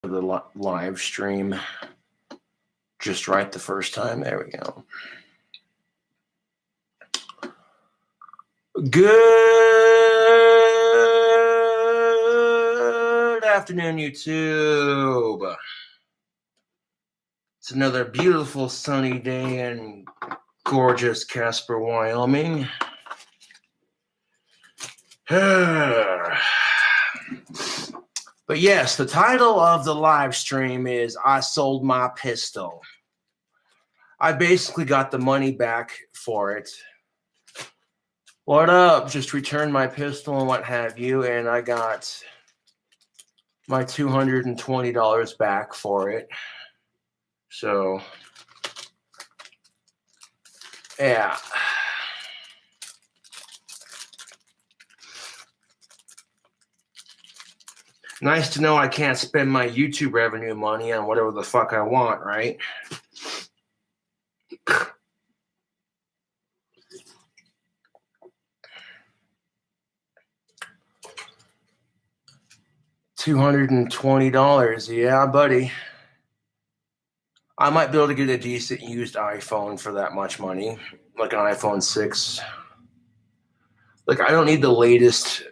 for the live stream just right the first time. There we go. Good afternoon, YouTube. It's another beautiful sunny day in gorgeous Casper, Wyoming. But yes, the title of the live stream is I Sold My Pistol. I basically got the money back for it. What up? Just returned my pistol and what have you, and I got my $220 back for it. So, yeah. Nice to know I can't spend my YouTube revenue money on whatever the fuck I want, right? $220, yeah, buddy. I might be able to get a decent used iPhone for that much money, like an iPhone 6. Like, I don't need the latest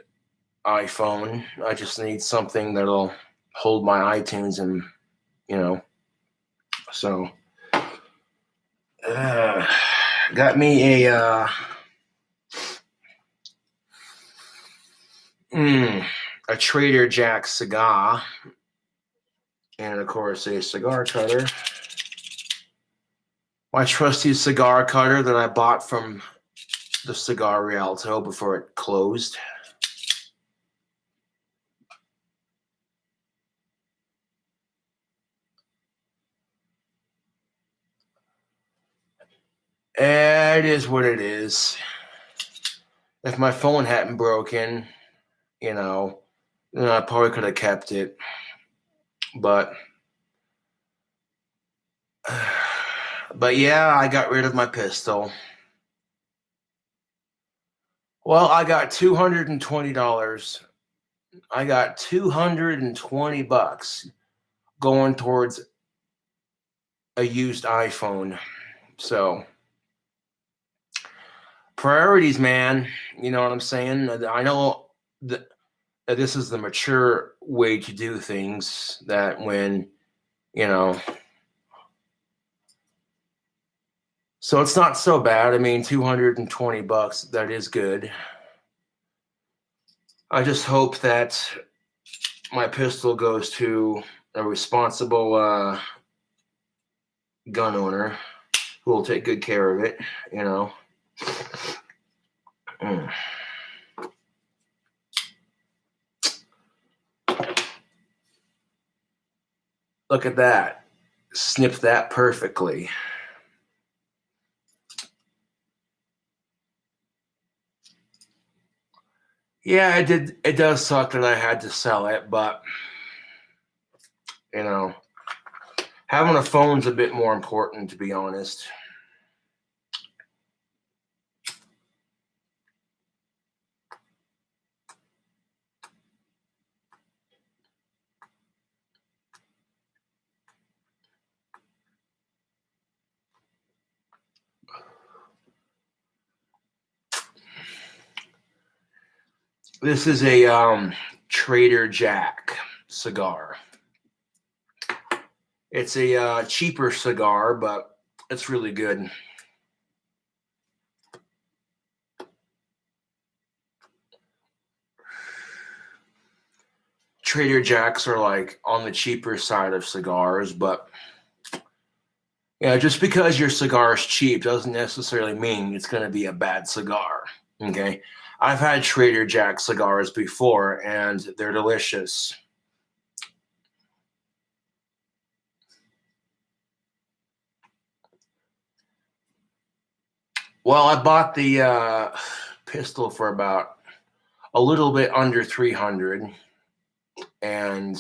iPhone. I just need something that'll hold my iTunes and, you know. So, got me a Trader Jack cigar, and of course a cigar cutter. My trusty cigar cutter that I bought from the Cigar Rialto before it closed. It is what it is. If my phone hadn't broken, you know, then I probably could have kept it. But yeah, I got rid of my pistol. Well, I got $220. I got $220 going towards a used iPhone. So, priorities, man. You know what I'm saying? I know that this is the mature way to do things, that when, you know, so it's not so bad. I mean, $220, that is good. I just hope that my pistol goes to a responsible gun owner who will take good care of it, you know. Look at that. Snipped that perfectly. Yeah, it does suck that I had to sell it, but, you know, having a phone's a bit more important, to be honest. This is a Trader Jack cigar. It's a cheaper cigar, but it's really good. Trader Jacks are like on the cheaper side of cigars, but yeah, just because your cigar is cheap doesn't necessarily mean it's going to be a bad cigar. Okay, I've had Trader Jack cigars before, and they're delicious. Well, I bought the pistol for about a little bit under $300, and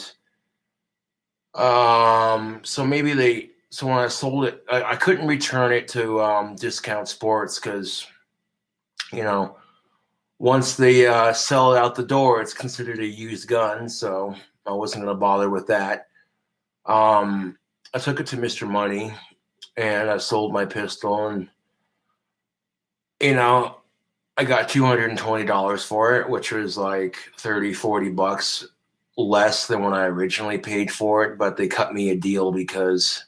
so maybe so when I sold it, I couldn't return it to Discount Sports because, you know, once they sell it out the door, it's considered a used gun, so I wasn't going to bother with that. I took it to Mr. Money and I sold my pistol, and you know, I got $220 for it, which was like 30, $40 less than when I originally paid for it, but they cut me a deal because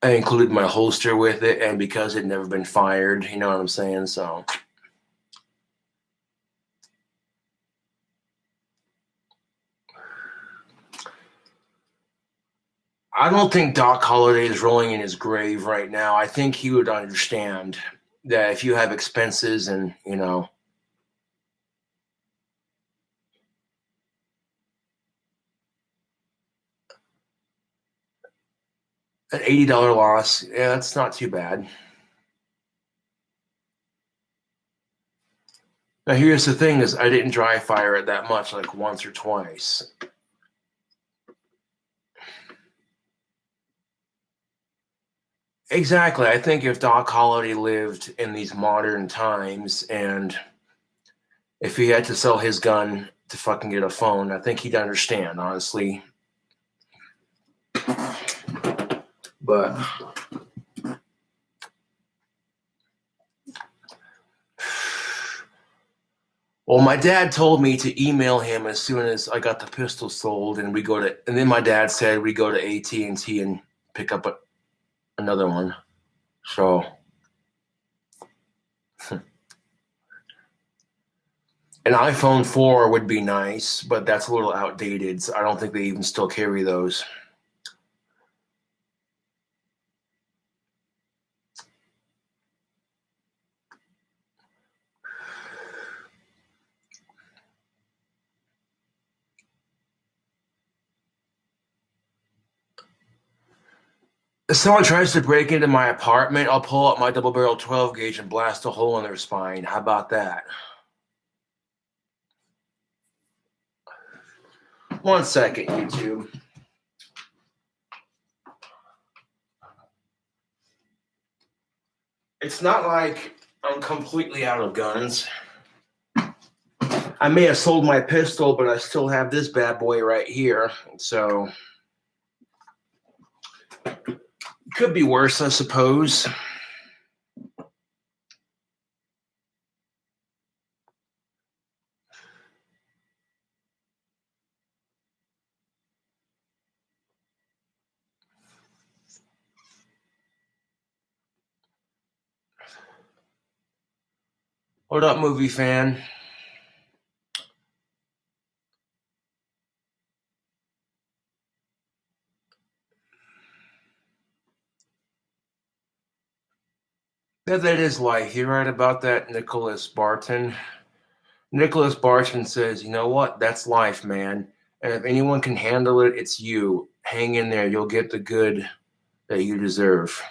I included my holster with it and because it'd never been fired, you know what I'm saying? So I don't think Doc Holliday is rolling in his grave right now. I think he would understand that if you have expenses and, an $80 loss, yeah, that's not too bad. Now, here's the thing is I didn't dry fire it that much, like once or twice. Exactly. I think if Doc Holliday lived in these modern times and if he had to sell his gun to fucking get a phone, I think he'd understand, honestly. But well, my dad told me to email him as soon as I got the pistol sold, and then my dad said we go to AT&T and pick up another one. So an iPhone 4 would be nice, but that's a little outdated. So I don't think they even still carry those. If someone tries to break into my apartment, I'll pull out my double barrel 12 gauge and blast a hole in their spine. How about that? One second, YouTube. It's not like I'm completely out of guns. I may have sold my pistol, but I still have this bad boy right here. So could be worse, I suppose. What up, movie fan? Yeah, that is life. You're right about that, Nicholas Barton. Nicholas Barton says, you know what? That's life, man. And if anyone can handle it, it's you. Hang in there. You'll get the good that you deserve.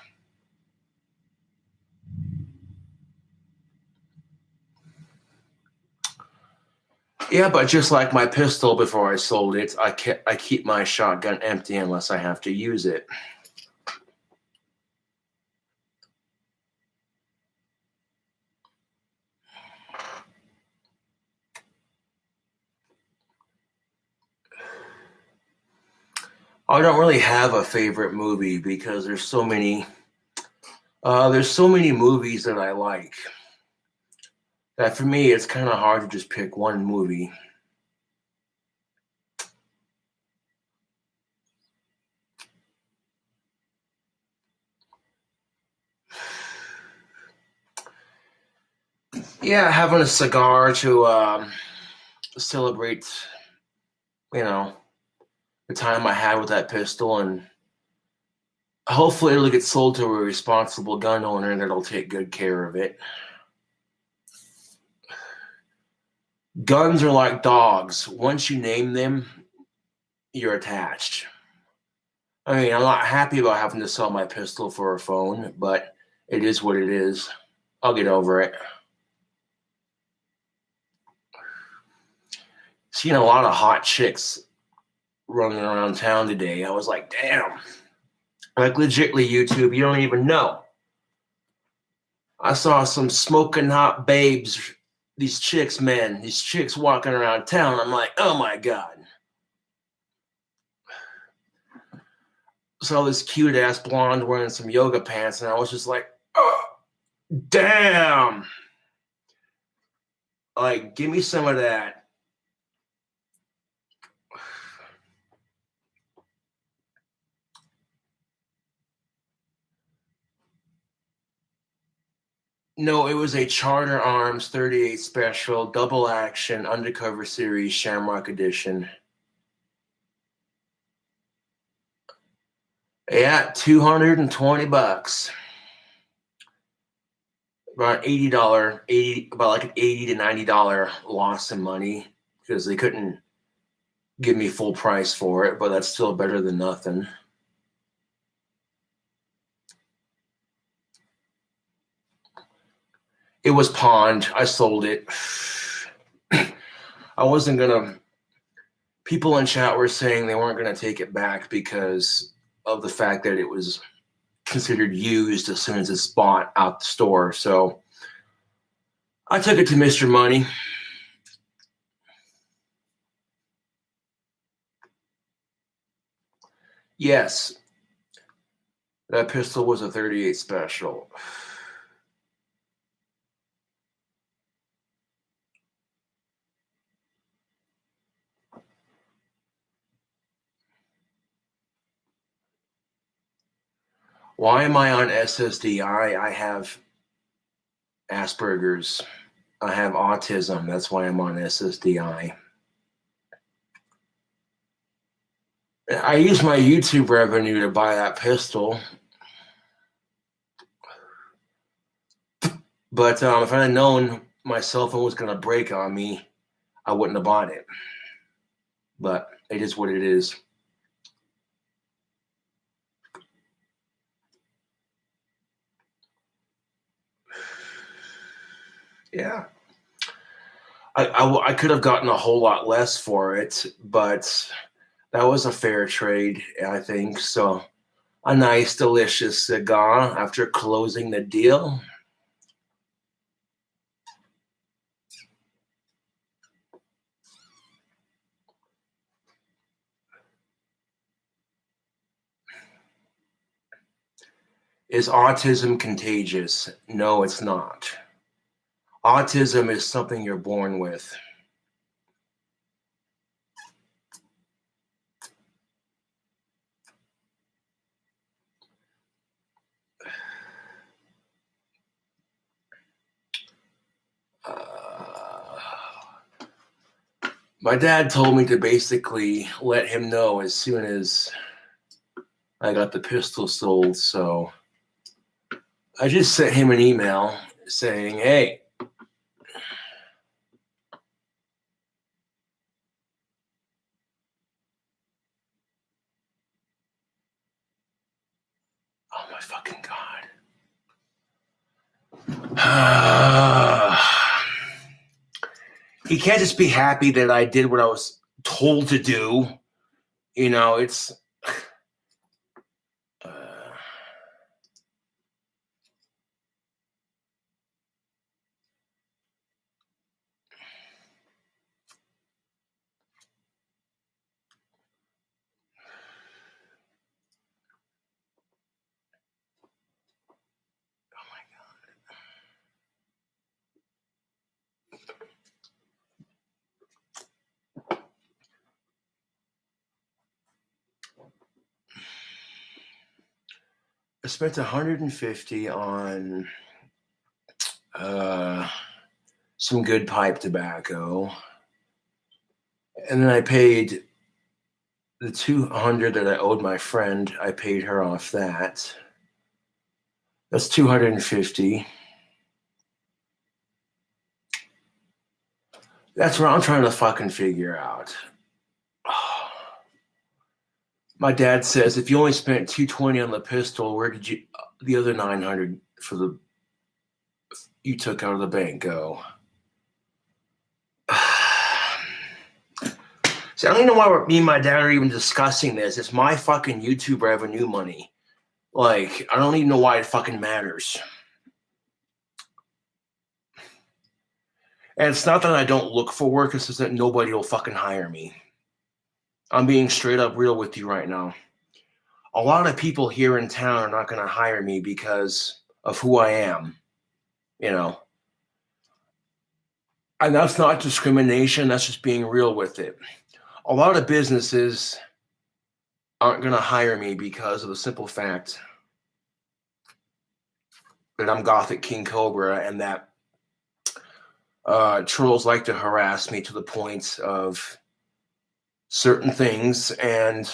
Yeah, but just like my pistol before I sold it, I keep my shotgun empty unless I have to use it. I don't really have a favorite movie because there's so many. There's so many movies that I like that for me it's kind of hard to just pick one movie. Yeah, having a cigar to celebrate, you know, the time I had with that pistol, and hopefully it'll get sold to a responsible gun owner that'll take good care of it. Guns are like dogs. Once you name them, you're attached. I mean, I'm not happy about having to sell my pistol for a phone, but it is what it is. I'll get over it. Seen a lot of hot chicks running around town today. I was like, damn. Like, legitly, YouTube, you don't even know. I saw some smoking hot babes, these chicks walking around town. I'm like, oh my God. saw this cute ass blonde wearing some yoga pants, and I was just like, oh, damn. Like, give me some of that. No, it was a Charter Arms 38 Special Double Action Undercover Series Shamrock Edition. Yeah, $220. About about like an $80 to $90 loss in money because they couldn't give me full price for it, but that's still better than nothing. It was pawned. I sold it. I wasn't gonna. People in chat were saying they weren't gonna take it back because of the fact that it was considered used as soon as it's bought out the store. So I took it to Mr. Money. Yes, that pistol was a 38 Special. Why am I on SSDI? I have Asperger's. I have autism. That's why I'm on SSDI. I use my YouTube revenue to buy that pistol. But if I had known my cell phone was going to break on me, I wouldn't have bought it. But it is what it is. Yeah. I could have gotten a whole lot less for it, but that was a fair trade, I think. So a nice, delicious cigar after closing the deal. Is autism contagious? No, it's not. Autism is something you're born with. My dad told me to basically let him know as soon as I got the pistol sold. So I just sent him an email saying, hey, oh my fucking God. He can't just be happy that I did what I was told to do. You know, it's... I spent $150 on some good pipe tobacco, and then I paid the $200 that I owed my friend. I paid her off that. That's $250. That's what I'm trying to fucking figure out. My dad says, if you only spent $220 on the pistol, where did you the other $900 for the you took out of the bank go? See, I don't even know why me and my dad are even discussing this. It's my fucking YouTube revenue money. Like, I don't even know why it fucking matters. And it's not that I don't look for work, it's just that nobody will fucking hire me. I'm being straight up real with you right now. a lot of people here in town are not going to hire me because of who I am, you know. And that's not discrimination, that's just being real with it. A lot of businesses aren't going to hire me because of the simple fact that I'm Gothic King Cobra and that trolls like to harass me to the point of certain things, and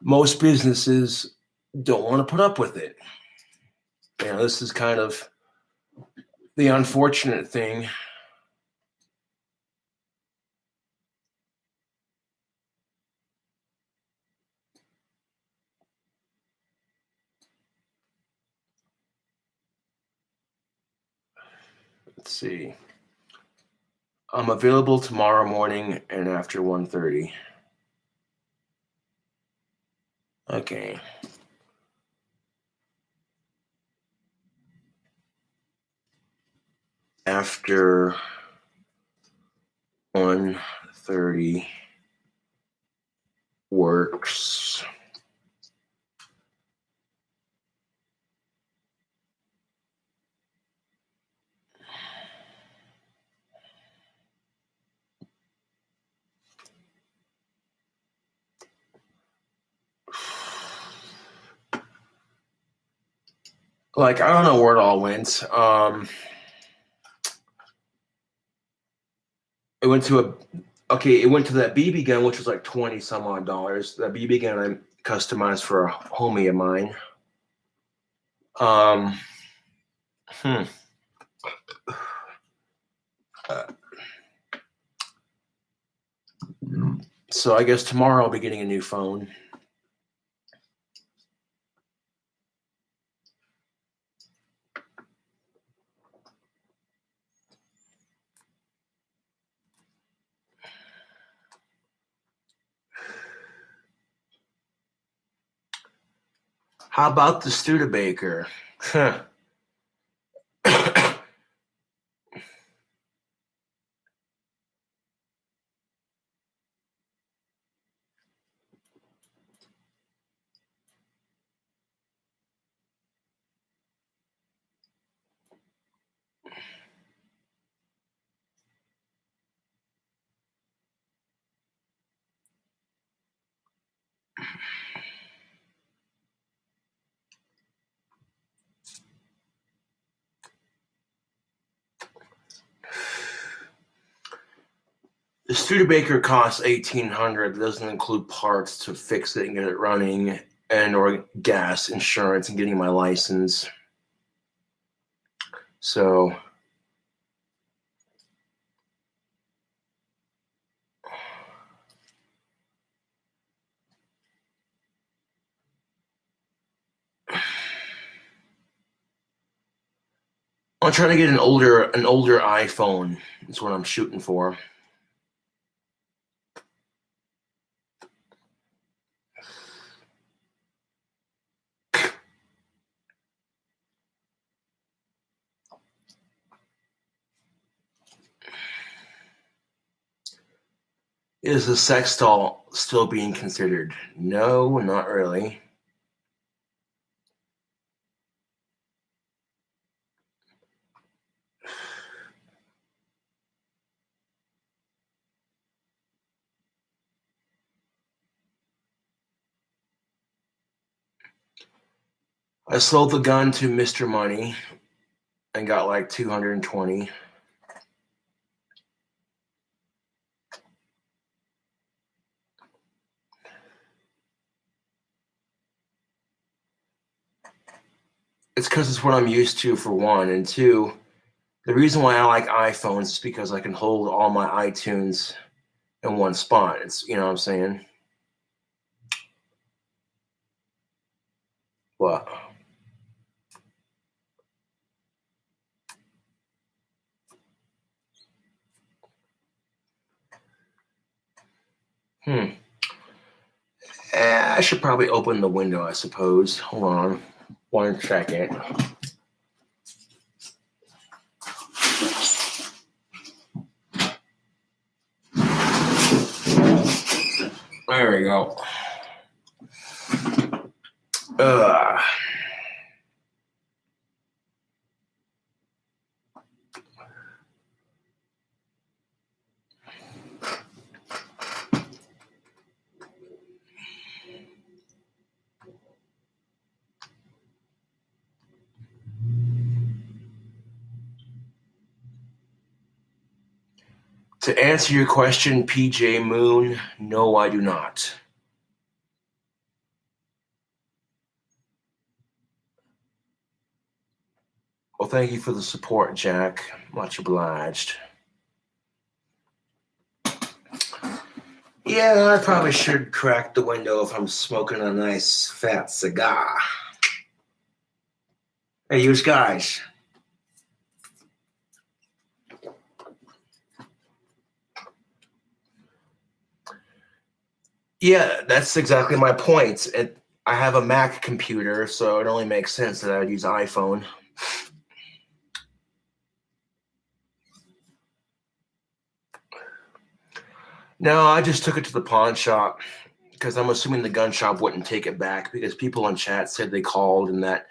most businesses don't want to put up with it. You know, this is kind of the unfortunate thing. Let's see. I'm available tomorrow morning and after 1:30. Okay. After 1:30 works. Like, I don't know where it all went. It went to that BB gun, which was like 20 some odd dollars. That BB gun I customized for a homie of mine. So I guess tomorrow I'll be getting a new phone. How about the Studebaker? The Studebaker costs $1,800. It doesn't include parts to fix it and get it running, and or gas, insurance, and getting my license. So I'm trying to get an older iPhone. That's what I'm shooting for. Is the sex doll still being considered? No, not really. I sold the gun to Mr. Money and got like 220. It's because it's what I'm used to, for one, and two, the reason why I like iPhones is because I can hold all my iTunes in one spot. It's, you know what I'm saying? What? I should probably open the window, I suppose. Hold on 1 second. There we go. Ugh. To answer your question, PJ Moon, no, I do not. Well, thank you for the support, Jack. Much obliged. Yeah, I probably should crack the window if I'm smoking a nice fat cigar. Hey, you guys. Yeah, that's exactly my point. I have a Mac computer, so it only makes sense that I'd use iPhone. No, I just took it to the pawn shop because I'm assuming the gun shop wouldn't take it back because people in chat said they called and that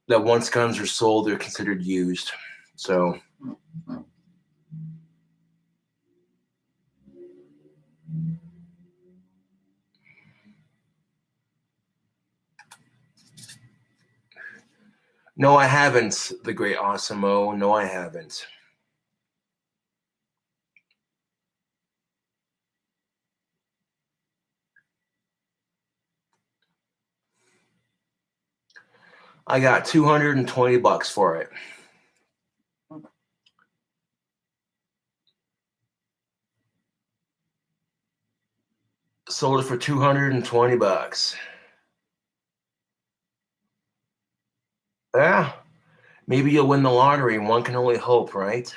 once guns are sold, they're considered used. So no, I haven't, the great Awesome-O. No, I haven't. I got $220 for it. Sold it for $220. Yeah, maybe you'll win the lottery. One can only hope, right?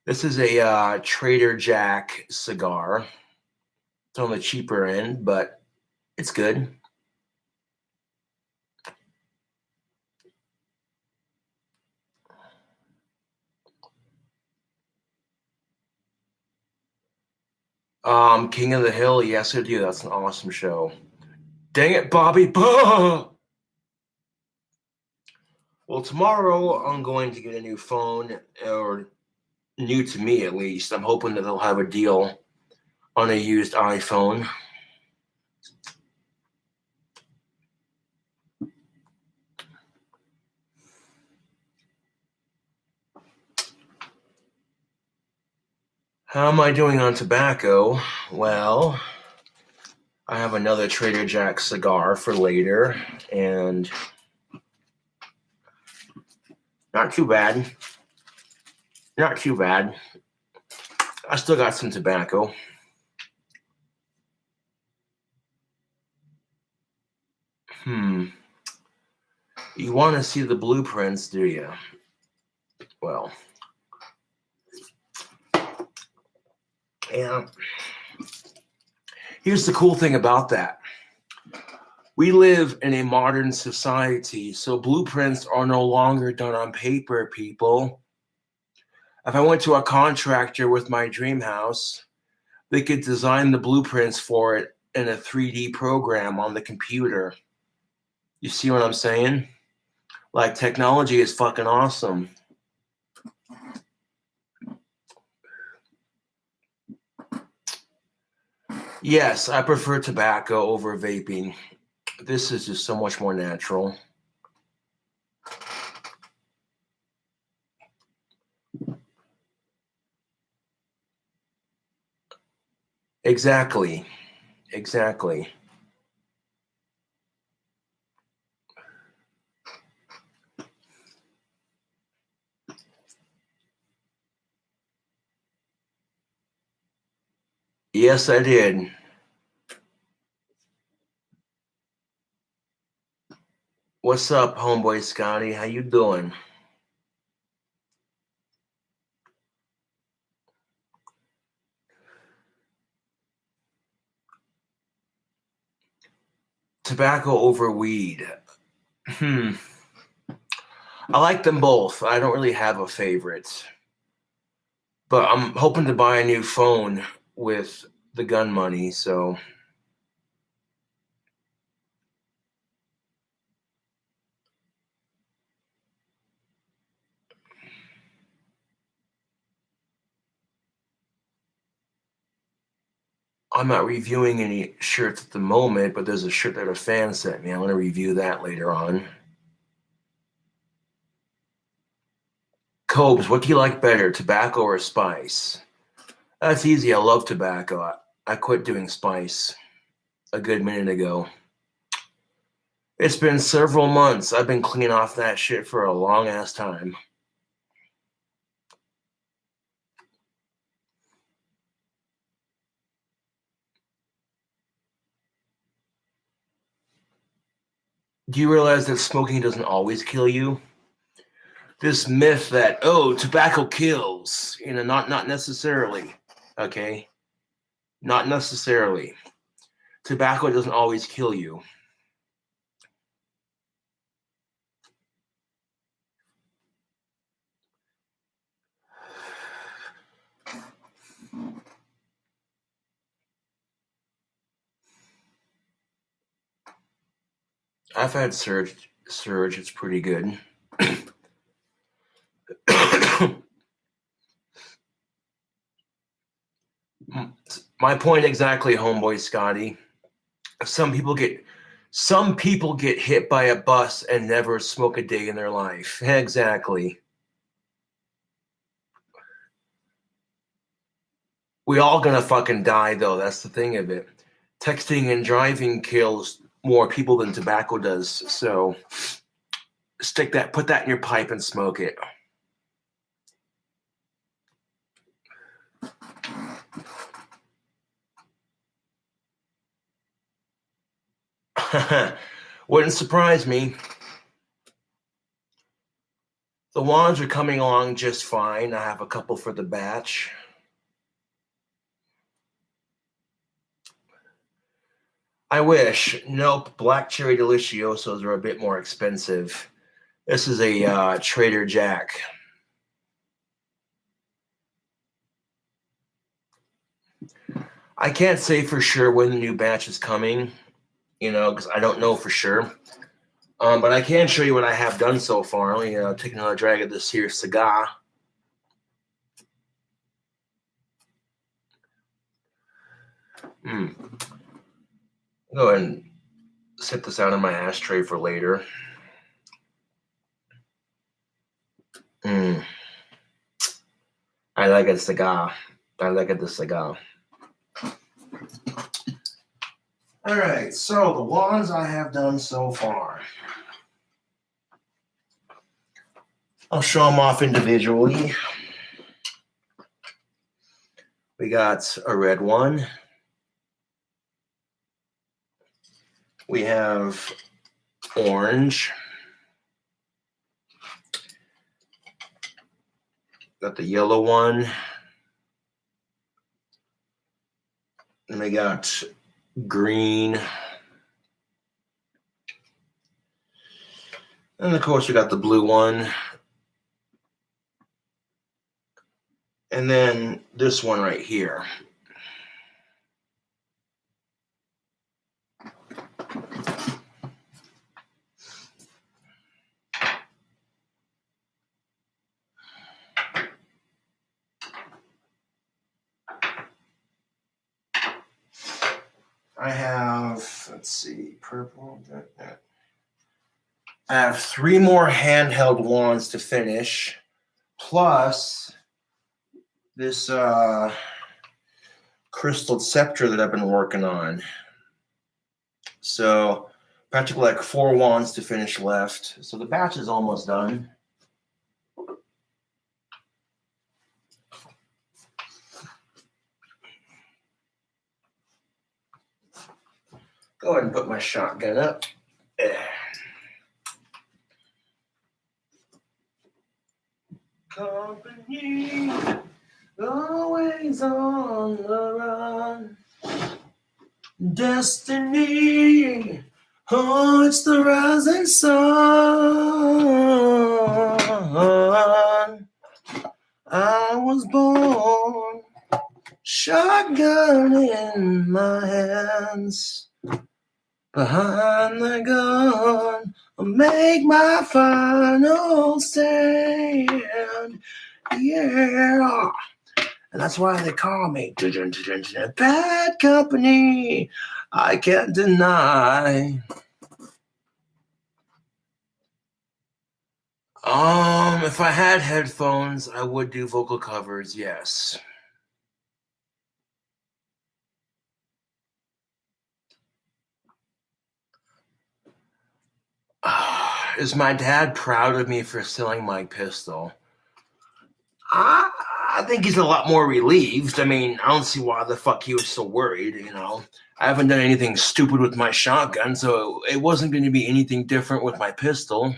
This is a Trader Jack cigar. It's on the cheaper end, but it's good. King of the Hill, yes I do. That's an awesome show. Dang it, Bobby. Bah! Well, tomorrow I'm going to get a new phone, or new to me at least. I'm hoping that they'll have a deal on a used iPhone. How am I doing on tobacco? Well, I have another Trader Jack cigar for later, and not too bad. Not too bad. I still got some tobacco. You want to see the blueprints, do you? Well, yeah. Here's the cool thing about that. We live in a modern society, so blueprints are no longer done on paper, people. If I went to a contractor with my dream house, they could design the blueprints for it in a 3D program on the computer. You see what I'm saying? Like, technology is fucking awesome. Yes, I prefer tobacco over vaping. This is just so much more natural. Exactly. Exactly. Yes, I did. What's up, homeboy Scotty? How you doing? Tobacco over weed. I like them both. I don't really have a favorite. But I'm hoping to buy a new phone with the gun money, so I'm not reviewing any shirts at the moment, but there's a shirt that a fan sent me. I'm going to review that later on. Cobes, what do you like better, tobacco or spice? That's easy. I love tobacco. I quit doing spice a good minute ago. It's been several months. I've been cleaning off that shit for a long ass time. Do you realize that smoking doesn't always kill you? This myth that, oh, tobacco kills, not necessarily, okay? Not necessarily. Tobacco doesn't always kill you. I've had Surge. It's pretty good. My point exactly, homeboy Scotty. Some people get hit by a bus and never smoke a day in their life. Exactly. We all gonna fucking die though. That's the thing of it. Texting and driving kills more people than tobacco does. So put that in your pipe and smoke it. Wouldn't surprise me. The wands are coming along just fine. I have a couple for the batch. I wish. Nope. Black cherry deliciosos are a bit more expensive. This is a Trader Jack. I can't say for sure when the new batch is coming, because I don't know for sure. But I can show you what I have done so far. Let me take another drag of this here cigar. Go ahead and set this out in my ashtray for later. I like a cigar. I like the cigar. All right, so the wands I have done so far. I'll show them off individually. We got a red one. We have orange. Got the yellow one. And we got green. And of course we got the blue one. And then this one right here. I have, let's see, purple. I have 3 more handheld wands to finish, plus this crystal scepter that I've been working on. So practically like 4 wands to finish left. So the batch is almost done. Go ahead and put my shotgun up. Company, always on the run. Destiny, oh, it's the rising sun. I was born, shotgun in my hands. Behind the gun, I'll make my final stand. Yeah. And that's why they call me Bad Company. I can't deny. If I had headphones, I would do vocal covers, yes. Is my dad proud of me for selling my pistol? I think he's a lot more relieved. I mean, I don't see why the fuck he was so worried, you know. I haven't done anything stupid with my shotgun, so it wasn't going to be anything different with my pistol.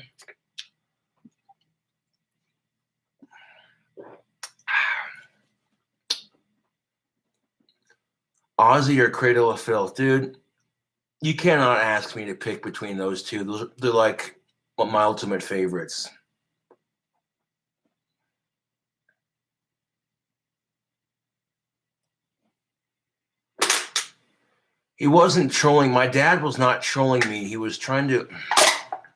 Ozzy or Cradle of Filth, dude. You cannot ask me to pick between those two. They're like my ultimate favorites. He wasn't trolling. My dad was not trolling me. He was trying to. Oh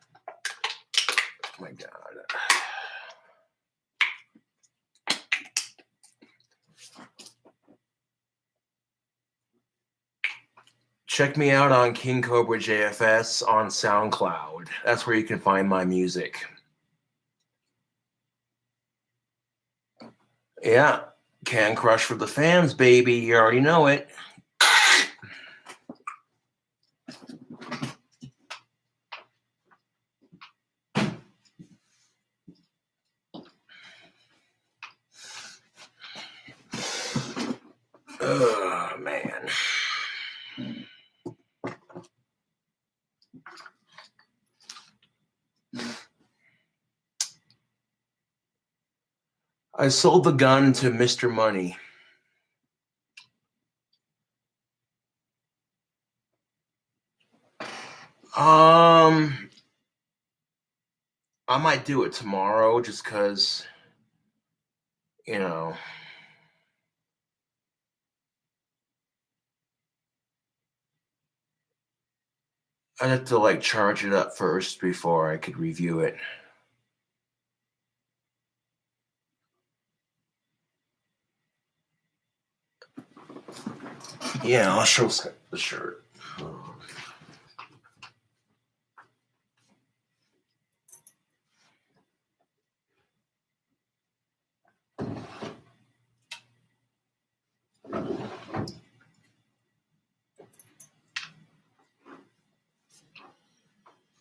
my God. Check me out on KINGCOBRAJFS on SoundCloud. That's where you can find my music. Yeah, Can Crush for the fans, baby. You already know it. Oh, man. I sold the gun to Mr. Money. I might do it tomorrow just because, you know. I'd have to like charge it up first before I could review it. Yeah, I'll show the shirt.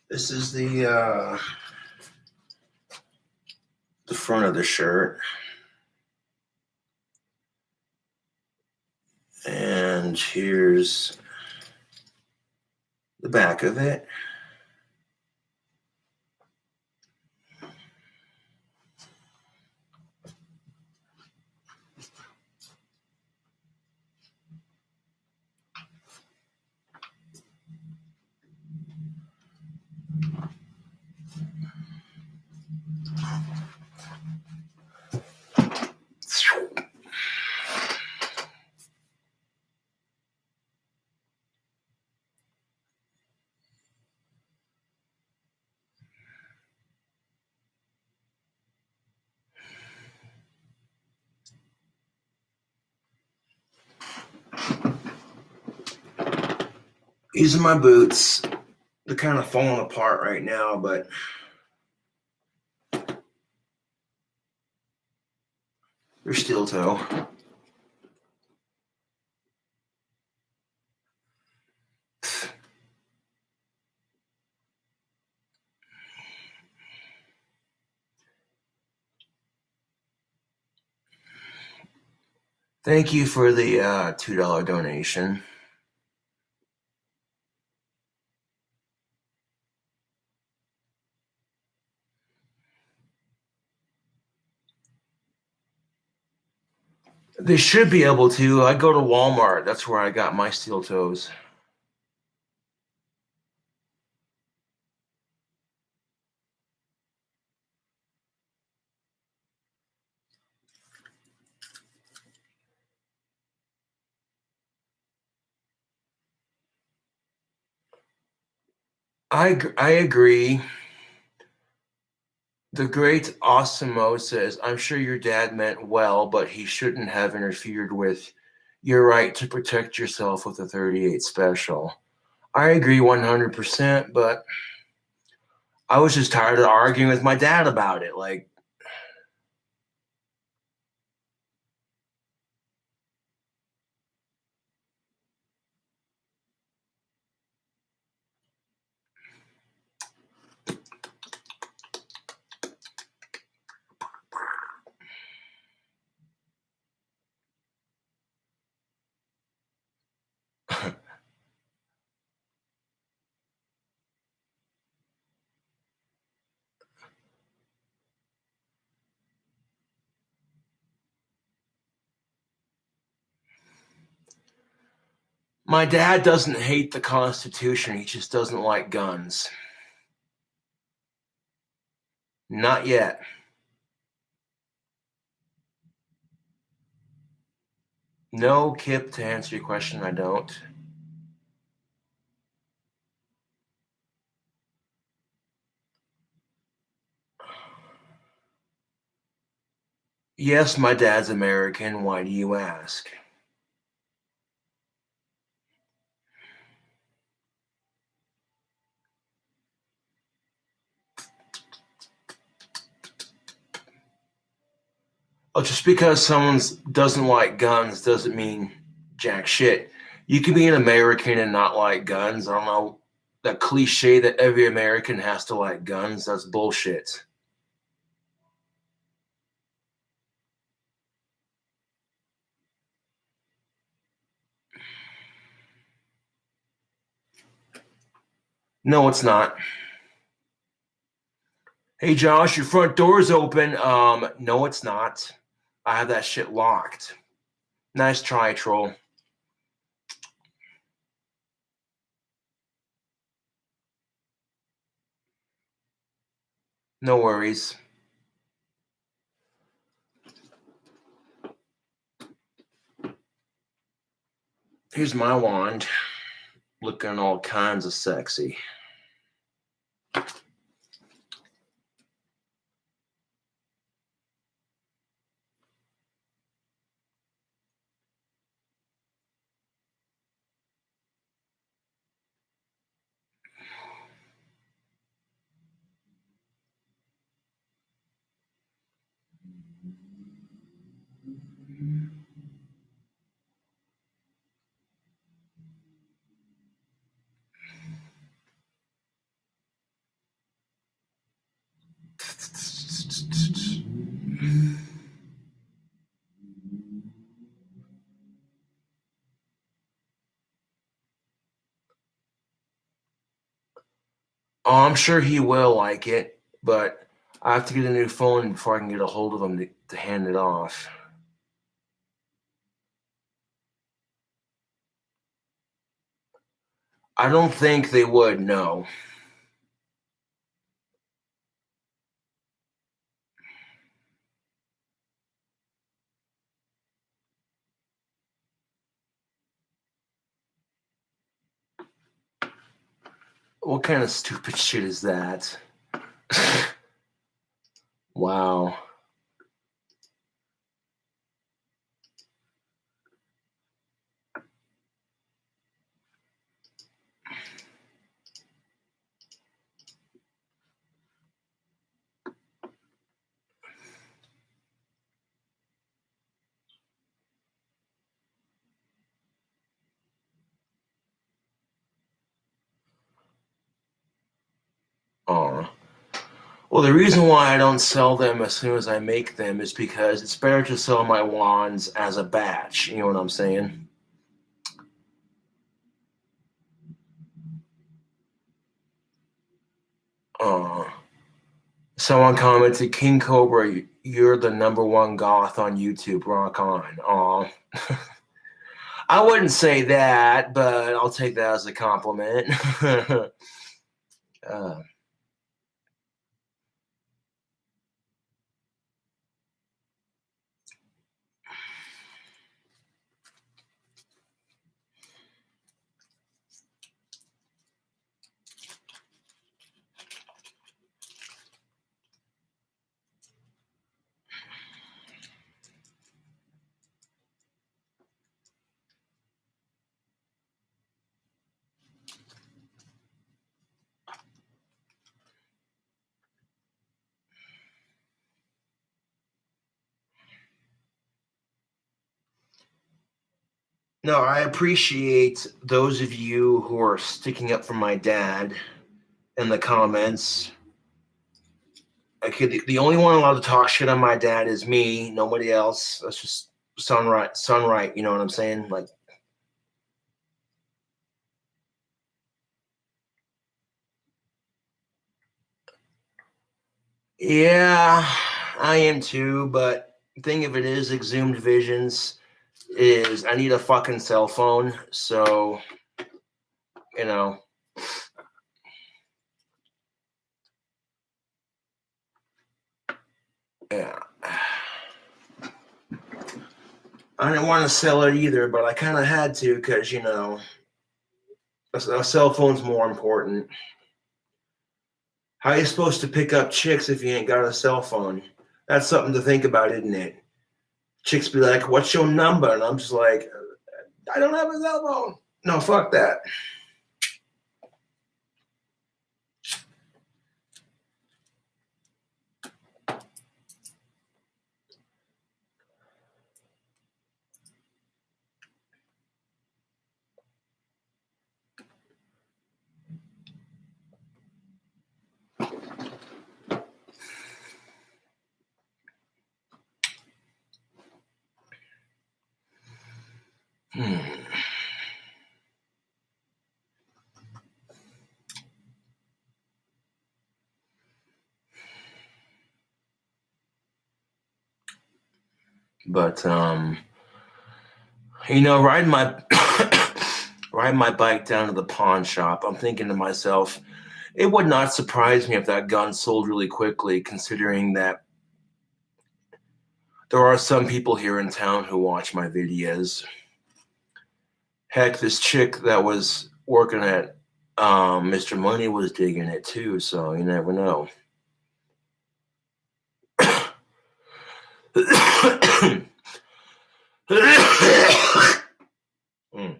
This is the front of the shirt. And here's the back of it. These are my boots. They're kind of falling apart right now, but they're steel toe. Thank you for the $2 donation. They should be able to. I go to Walmart. That's where I got my steel toes. I agree. The great Osimo says, I'm sure your dad meant well, but he shouldn't have interfered with your right to protect yourself with a 38 special. I agree 100%, but I was just tired of arguing with my dad about it. Like, my dad doesn't hate the Constitution, he just doesn't like guns. Not yet. No, Kip, to answer your question, I don't. Yes, my dad's American. Why do you ask? Oh, just because someone doesn't like guns doesn't mean jack shit. You can be an American and not like guns. I don't know. That cliche that every American has to like guns, that's bullshit. No, it's not. Hey, Josh, your front door's open. No, it's not. I have that shit locked. Nice try, troll. No worries. Here's my wand, looking all kinds of sexy. Oh, I'm sure he will like it, but I have to get a new phone before I can get a hold of him to hand it off. I don't think they would, no. What kind of stupid shit is that? Wow. Oh. Well, the reason why I don't sell them as soon as I make them is because it's better to sell my wands as a batch. You know what I'm saying? Oh. Someone commented, King Cobra, you're the number one goth on YouTube. Rock on. Aw. I wouldn't say that, but I'll take that as a compliment. uh, No, I appreciate those of you who are sticking up for my dad in the comments. Okay, the only one allowed to talk shit on my dad is me, nobody else. That's just sunright, you know what I'm saying? Like, yeah, I am too, but the thing of it is, Exhumed Visions is I need a fucking cell phone, so, you know. Yeah. I didn't want to sell it either, but I kind of had to because, you know, a cell phone's more important. How are you supposed to pick up chicks if you ain't got a cell phone? That's something to think about, isn't it? Chicks be like, what's your number? And I'm just like, I don't have a cell phone. No, fuck that. But you know, riding my riding my bike down to the pawn shop, I'm thinking to myself, it would not surprise me if that gun sold really quickly, considering that there are some people here in town who watch my videos. Heck, this chick that was working at Mr. Money was digging it too, so you never know. Mm.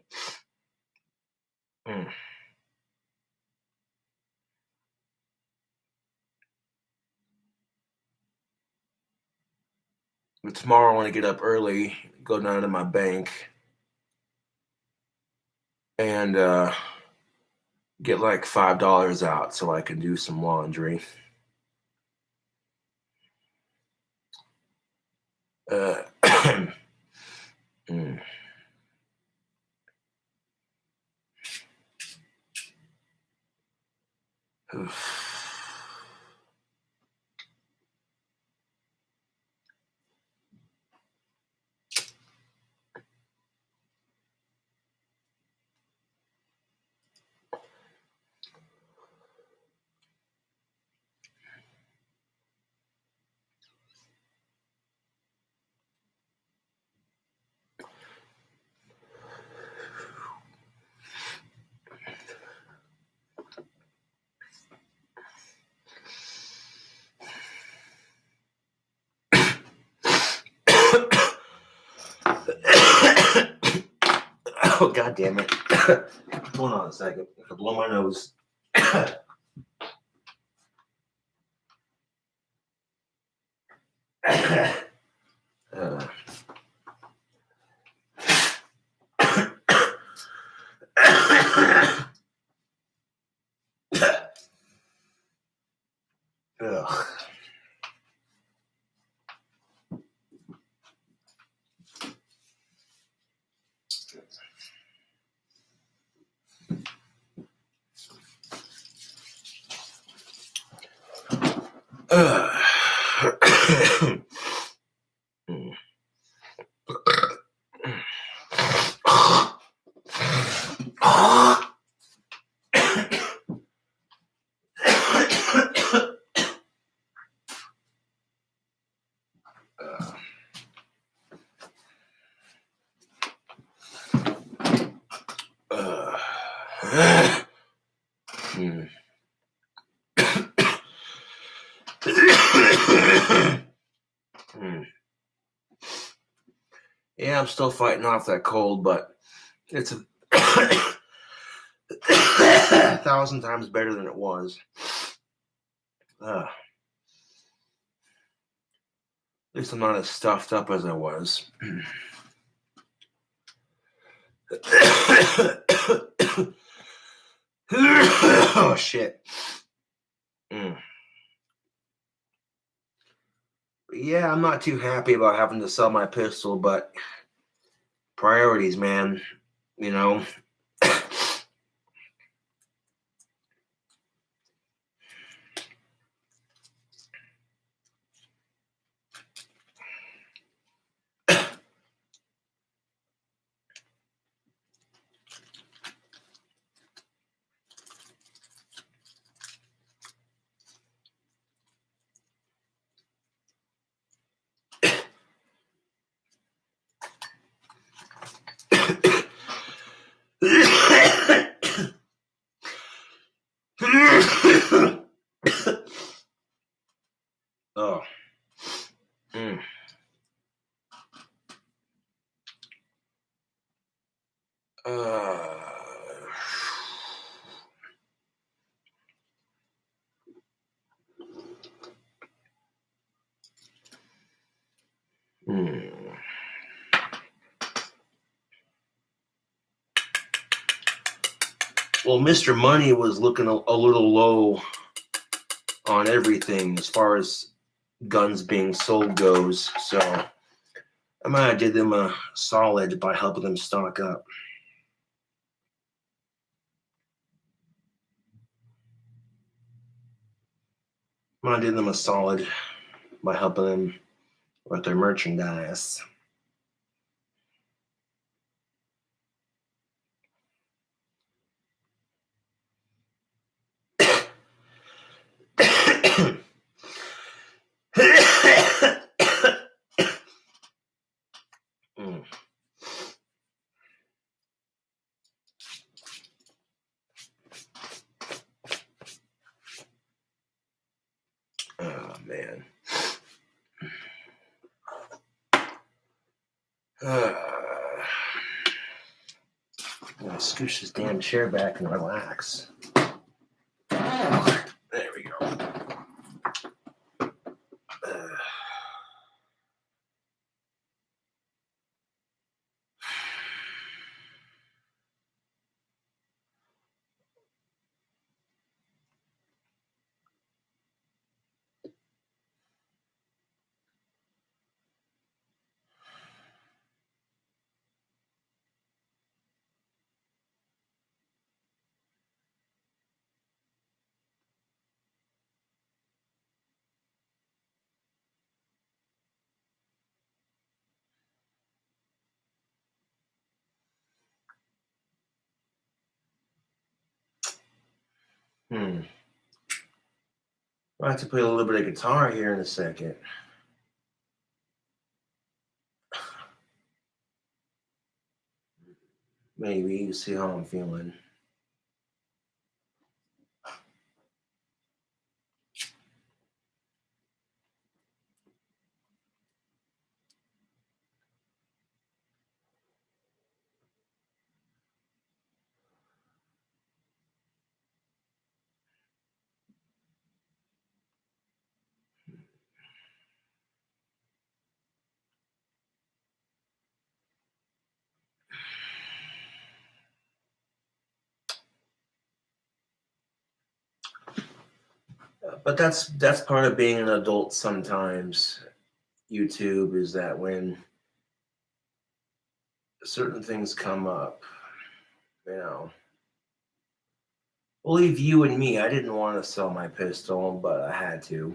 Mm. But tomorrow I want to get up early, go down to my bank, and get like $5 out so I can do some laundry. Mm. Oh, God damn it. Hold on a second. I have to blow my nose. Ugh. Yeah, I'm still fighting off that cold, but it's a 1,000 times better than it was. At least I'm not as stuffed up as I was. Oh, shit. Yeah, I'm not too happy about having to sell my pistol, but priorities, man. You know. Oh. Mm. Mm. Well, Mr. Money was looking a little low on everything as far as guns being sold goes, so I might have did them a solid by helping them stock up. I did them a solid by helping them with their merchandise. Mm. Oh, man. I'm gonna scooch this damn chair back and relax. There we go. I'll have to play a little bit of guitar here in a second. Maybe, see how I'm feeling. But that's part of being an adult sometimes. YouTube is that when certain things come up, you know. Believe you and me, I didn't want to sell my pistol, but I had to,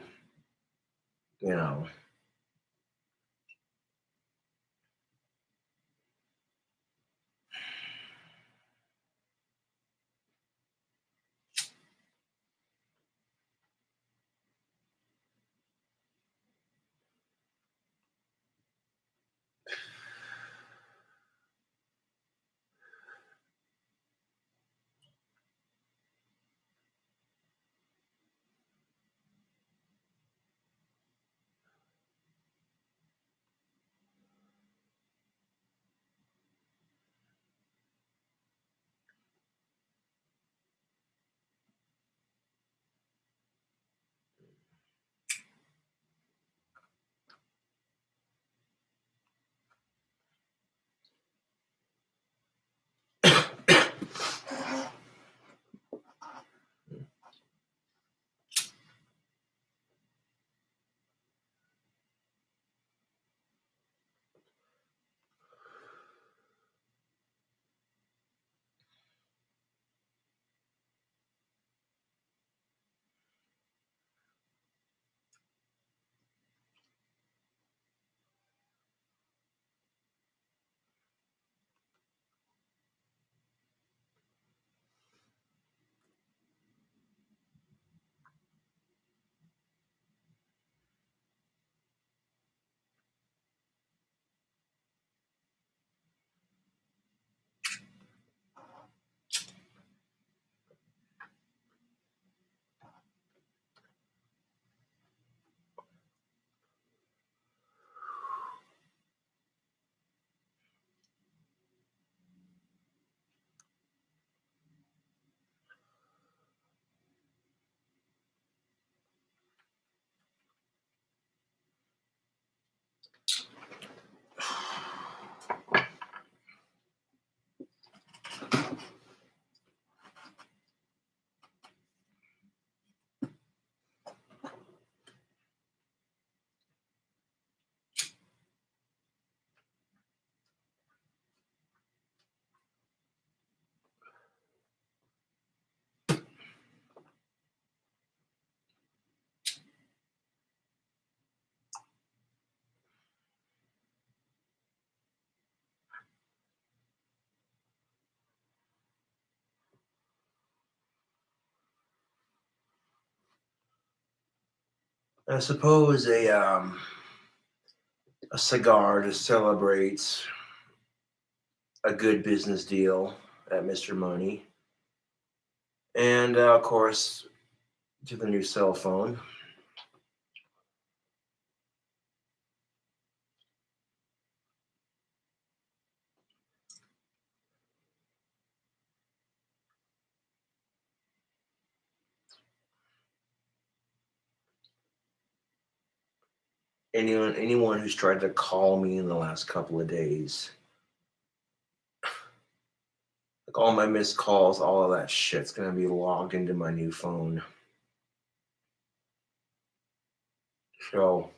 you know. I suppose a cigar to celebrate a good business deal at Mr. Money. And of course, to the new cell phone. Anyone who's tried to call me in the last couple of days, like all my missed calls, all of that shit's gonna be logged into my new phone. So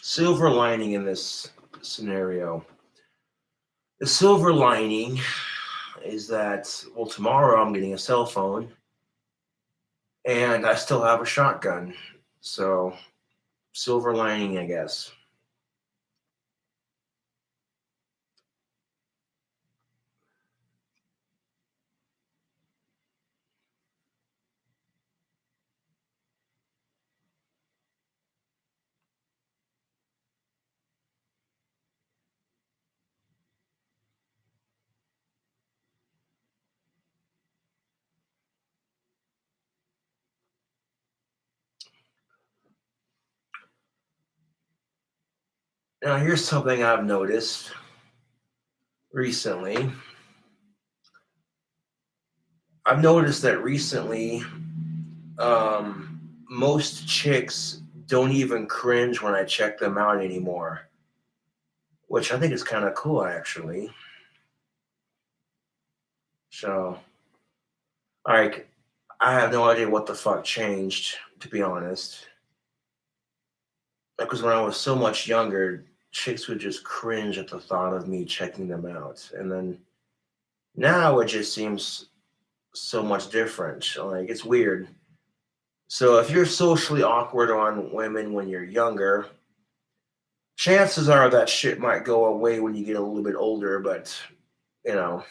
silver lining in this scenario. The silver lining is that, well, tomorrow I'm getting a cell phone and I still have a shotgun. So, silver lining, I guess. Now, here's something I've noticed recently. I've noticed that recently, most chicks don't even cringe when I check them out anymore, which I think is kind of cool, actually. So, like, I have no idea what the fuck changed, to be honest. Because when I was so much younger, chicks would just cringe at the thought of me checking them out. And then now it just seems so much different. Like, it's weird. So if you're socially awkward on women when you're younger, chances are that shit might go away when you get a little bit older, but you know.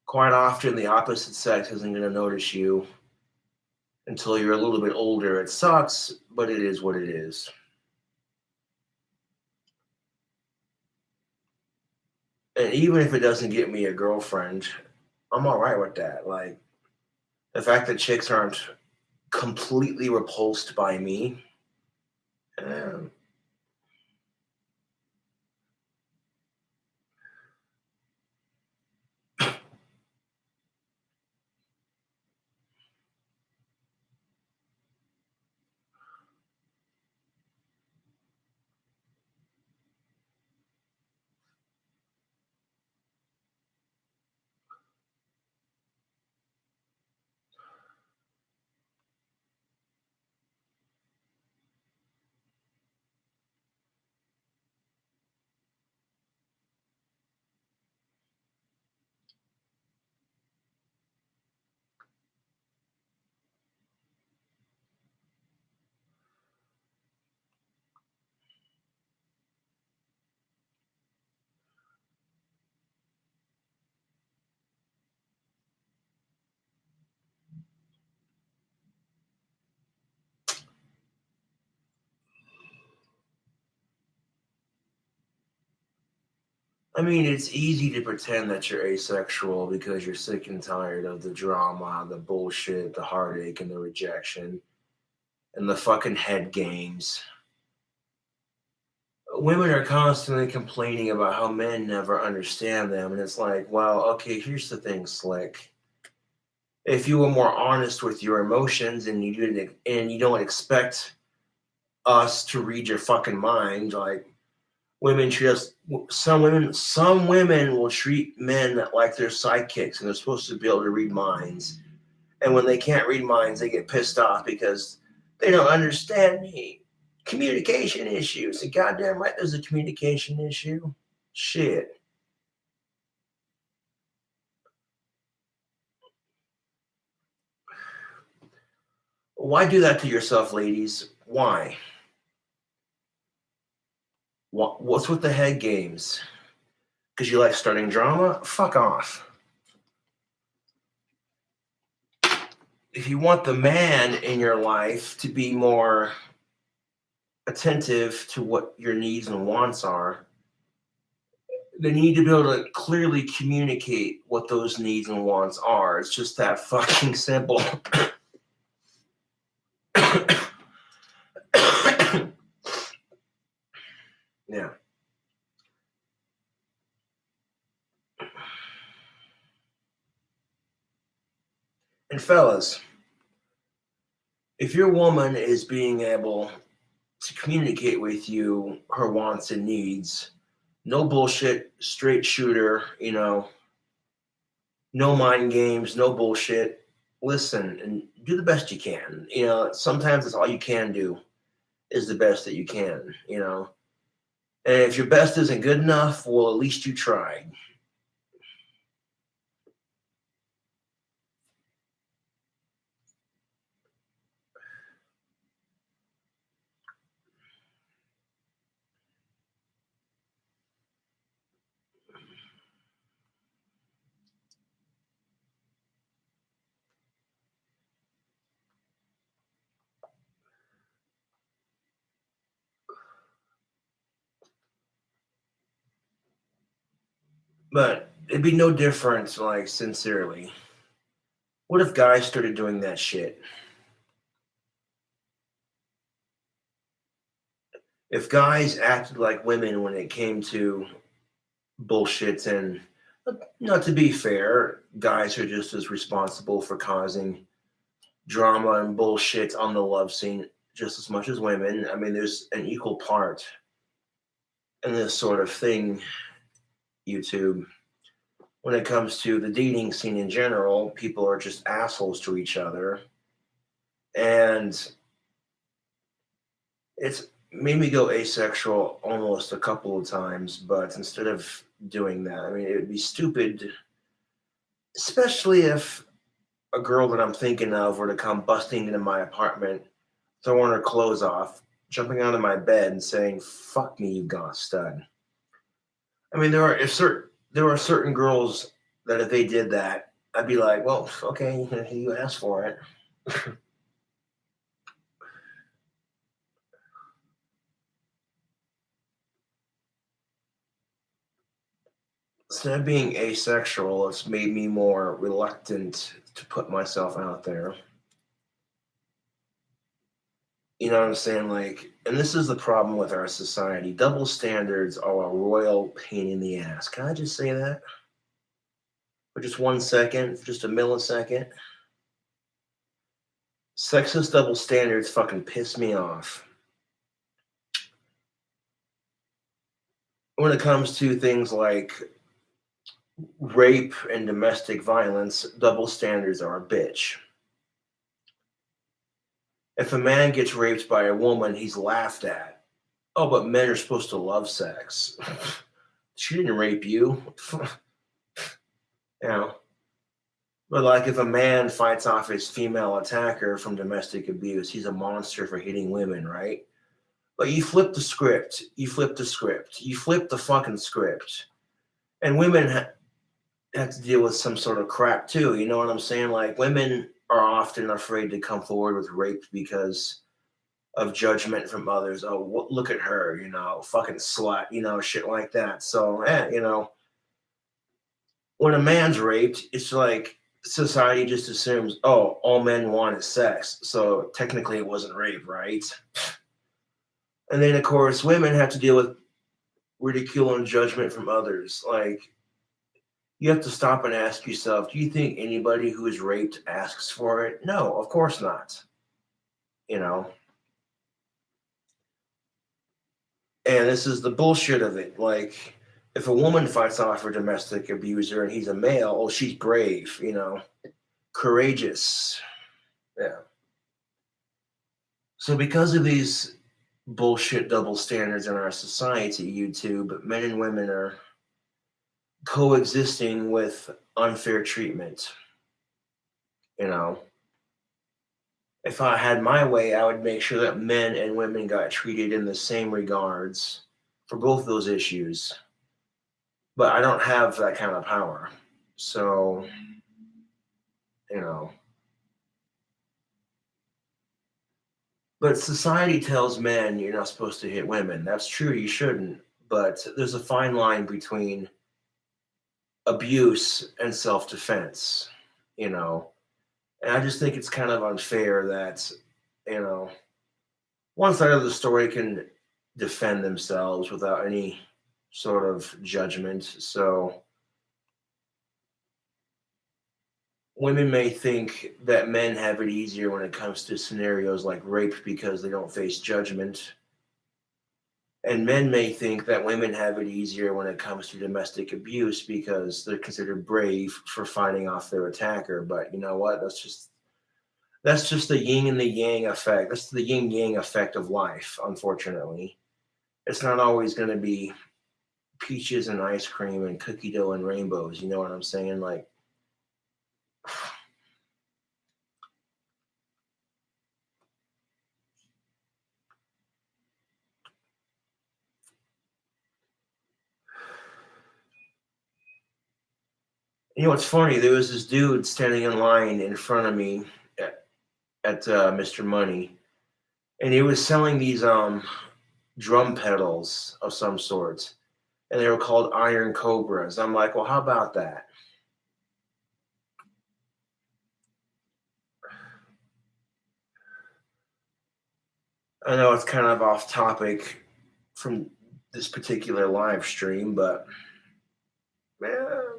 Quite often the opposite sex isn't going to notice you until you're a little bit older. It sucks, but it is what it is. And even if it doesn't get me a girlfriend, I'm all right with that. Like, the fact that chicks aren't completely repulsed by me, um, I mean, it's easy to pretend that you're asexual because you're sick and tired of the drama, the bullshit, the heartache, and the rejection, and the fucking head games. Women are constantly complaining about how men never understand them, and it's like, well, okay, here's the thing, Slick. If you were more honest with your emotions and you don't expect us to read your fucking mind, like women treat us some women will treat men like they're sidekicks and they're supposed to be able to read minds. And when they can't read minds, they get pissed off because they don't understand me. Communication issues. And goddamn right there's a communication issue. Shit. Why do that to yourself, ladies? Why? What's with the head games? Because you like starting drama? Fuck off. If you want the man in your life to be more attentive to what your needs and wants are, they need to be able to clearly communicate what those needs and wants are. It's just that fucking simple. Yeah. And fellas, if your woman is being able to communicate with you her wants and needs, no bullshit, straight shooter, no mind games, no bullshit. Listen and do the best you can. Sometimes it's all you can do is the best that you can, And if your best isn't good enough, well, at least you tried. But it'd be no different, like, sincerely. What if guys started doing that shit? If guys acted like women when it came to bullshit, and not to be fair, guys are just as responsible for causing drama and bullshit on the love scene just as much as women. I mean, there's an equal part in this sort of thing, YouTube. When it comes to the dating scene in general, people are just assholes to each other. And it's made me go asexual almost a couple of times, but instead of doing that, I mean, it would be stupid, especially if a girl that I'm thinking of were to come busting into my apartment, throwing her clothes off, jumping out of my bed and saying, "Fuck me, you goth stud." I mean, there are certain girls that if they did that, I'd be like, "Well, okay, you asked for it." Instead of being asexual, it's made me more reluctant to put myself out there. You know what I'm saying? Like, and this is the problem with our society. Double standards are a royal pain in the ass. Can I just say that? For just 1 second, for just a millisecond? Sexist double standards fucking piss me off. When it comes to things like rape and domestic violence, double standards are a bitch. If a man gets raped by a woman, he's laughed at. Oh, but men are supposed to love sex. She didn't rape you. You know. But like if a man fights off his female attacker from domestic abuse, he's a monster for hitting women, right? But you flip the script. You flip the script. You flip the fucking script. And women have to deal with some sort of crap too. You know what I'm saying? Like women are often afraid to come forward with rape because of judgment from others. Oh, look at her, fucking slut, shit like that. So, when a man's raped, it's like society just assumes, oh, all men want is sex. So technically it wasn't rape, right? And then, of course, women have to deal with ridicule and judgment from others. Like, you have to stop and ask yourself, do you think anybody who is raped asks for it? No, of course not. And this is the bullshit of it. Like, if a woman fights off her domestic abuser and he's a male, oh, she's brave. courageous. Yeah. So because of these bullshit double standards in our society, YouTube, men and women are coexisting with unfair treatment. You know, if I had my way, I would make sure that men and women got treated in the same regards for both those issues. But I don't have that kind of power. So, you know, but society tells men you're not supposed to hit women. That's true, you shouldn't. But there's a fine line between abuse and self defense, you know. And I just think it's kind of unfair that, you know, one side of the story can defend themselves without any sort of judgment. So women may think that men have it easier when it comes to scenarios like rape because they don't face judgment. And men may think that women have it easier when it comes to domestic abuse because they're considered brave for fighting off their attacker. But you know what? That's just the yin and the yang effect. That's the yin yang effect of life, unfortunately. It's not always going to be peaches and ice cream and cookie dough and rainbows. You know what I'm saying? Like, you know what's funny? There was this dude standing in line in front of me at Mr. Money, and he was selling these drum pedals of some sort, and they were called Iron Cobras. I'm like, well, how about that? I know it's kind of off topic from this particular live stream, but man,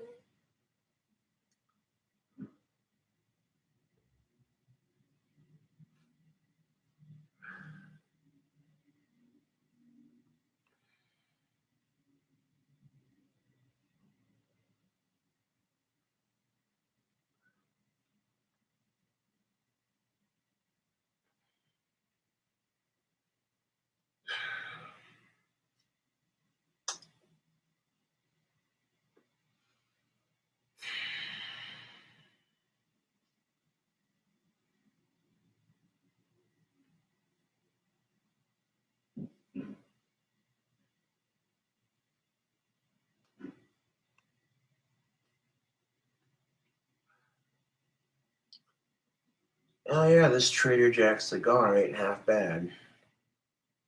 oh yeah, this Trader Jack cigar ain't half bad.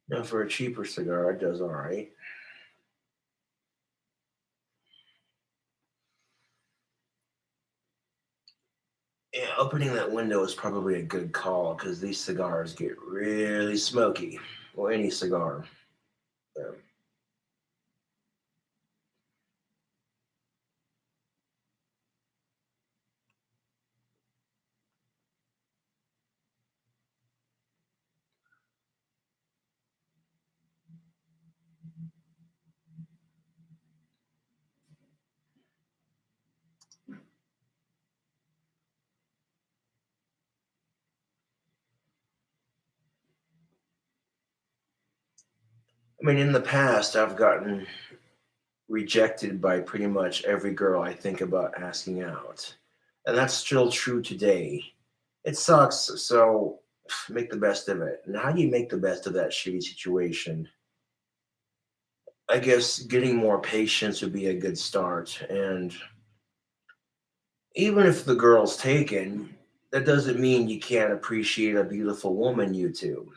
Now for a cheaper cigar, it does all right. Yeah, opening that window is probably a good call because these cigars get really smoky. Well, any cigar. Yeah. I mean, in the past, I've gotten rejected by pretty much every girl I think about asking out. And that's still true today. It sucks, so make the best of it. And how do you make the best of that shitty situation? I guess getting more patience would be a good start. And even if the girl's taken, that doesn't mean you can't appreciate a beautiful woman, you two.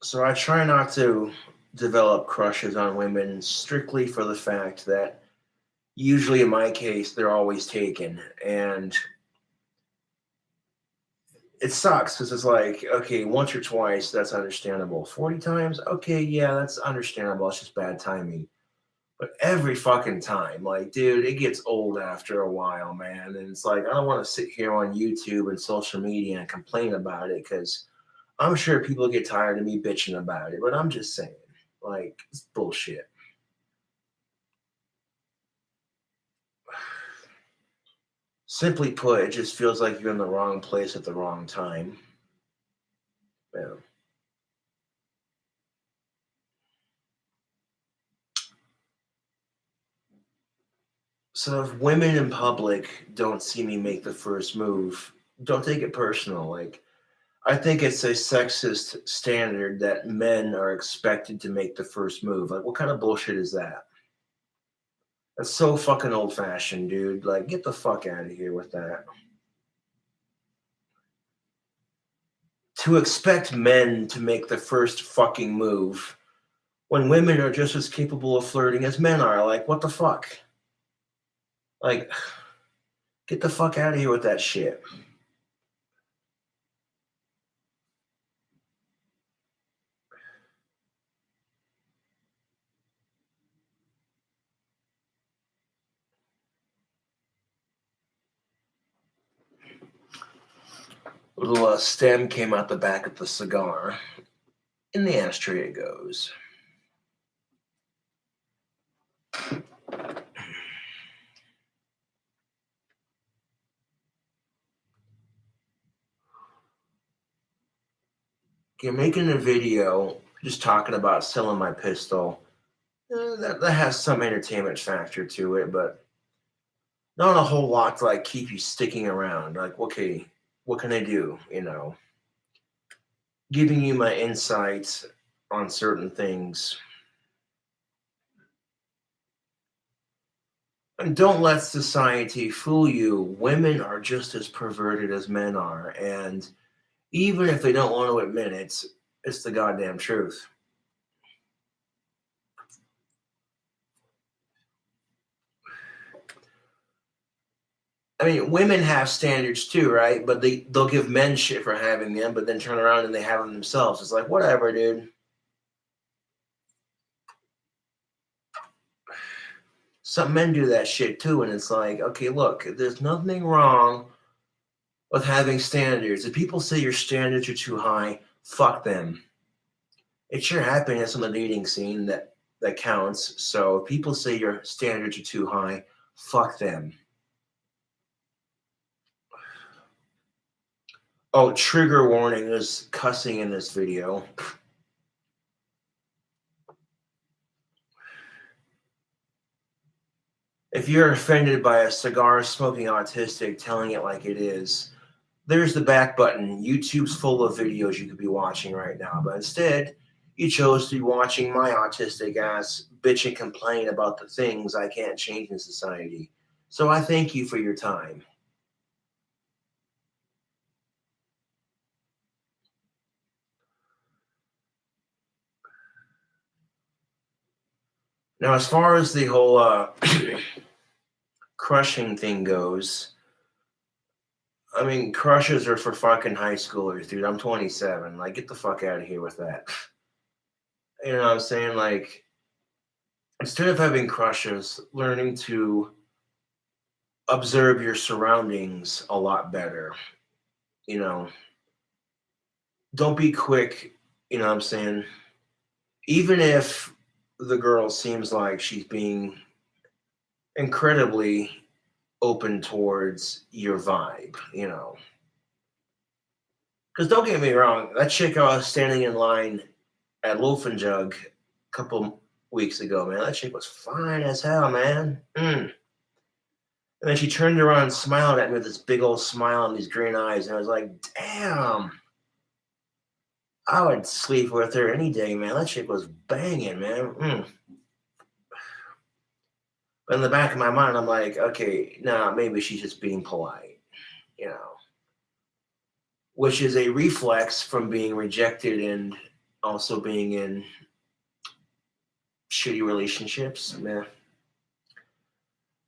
So I try not to develop crushes on women strictly for the fact that usually in my case they're always taken, and it sucks because it's like, okay, once or twice that's understandable, 40 times, okay, yeah, that's understandable, it's just bad timing. But every fucking time, like, dude, it gets old after a while, man. And it's like, I don't want to sit here on YouTube and social media and complain about it because I'm sure people get tired of me bitching about it, but I'm just saying. Like, it's bullshit. Simply put, it just feels like you're in the wrong place at the wrong time. Yeah. So if women in public don't see me make the first move, don't take it personal. Like, I think it's a sexist standard that men are expected to make the first move. Like, what kind of bullshit is that? That's so fucking old fashioned, dude. Like, get the fuck out of here with that. To expect men to make the first fucking move when women are just as capable of flirting as men are. Like, what the fuck? Like, get the fuck out of here with that shit. A little stem came out the back of the cigar. In the ashtray it goes. Okay, making a video just talking about selling my pistol. That has some entertainment factor to it, but not a whole lot to like keep you sticking around. Like, okay, what can I do? You know, giving you my insights on certain things. And don't let society fool you. Women are just as perverted as men are, and even if they don't want to admit it, it's the goddamn truth. I mean, women have standards too, right? But they'll give men shit for having them, but then turn around and they have them themselves. It's like, whatever, dude. Some men do that shit too, and it's like, okay, look, there's nothing wrong with having standards. If people say your standards are too high, fuck them. It's your happiness on the dating scene that counts. So if people say your standards are too high, fuck them. Oh, trigger warning, there's cussing in this video. If you're offended by a cigar smoking autistic telling it like it is, there's the back button. YouTube's full of videos you could be watching right now, but instead, you chose to be watching my autistic ass bitch and complain about the things I can't change in society. So I thank you for your time. Now, as far as the whole crushing thing goes, I mean, crushes are for fucking high schoolers, dude. I'm 27. Like, get the fuck out of here with that. You know what I'm saying? Like, instead of having crushes, learning to observe your surroundings a lot better. You know, don't be quick. You know what I'm saying? Even if the girl seems like she's being incredibly open towards your vibe, you know. Because don't get me wrong, that chick I was standing in line at Loaf and Jug a couple weeks ago, man, that chick was fine as hell, man. And then she turned around and smiled at me with this big old smile and these green eyes, and I was like, damn. I would sleep with her any day, man. That chick was banging, man. But in the back of my mind, I'm like, okay, nah, maybe she's just being polite, you know. Which is a reflex from being rejected and also being in shitty relationships, man.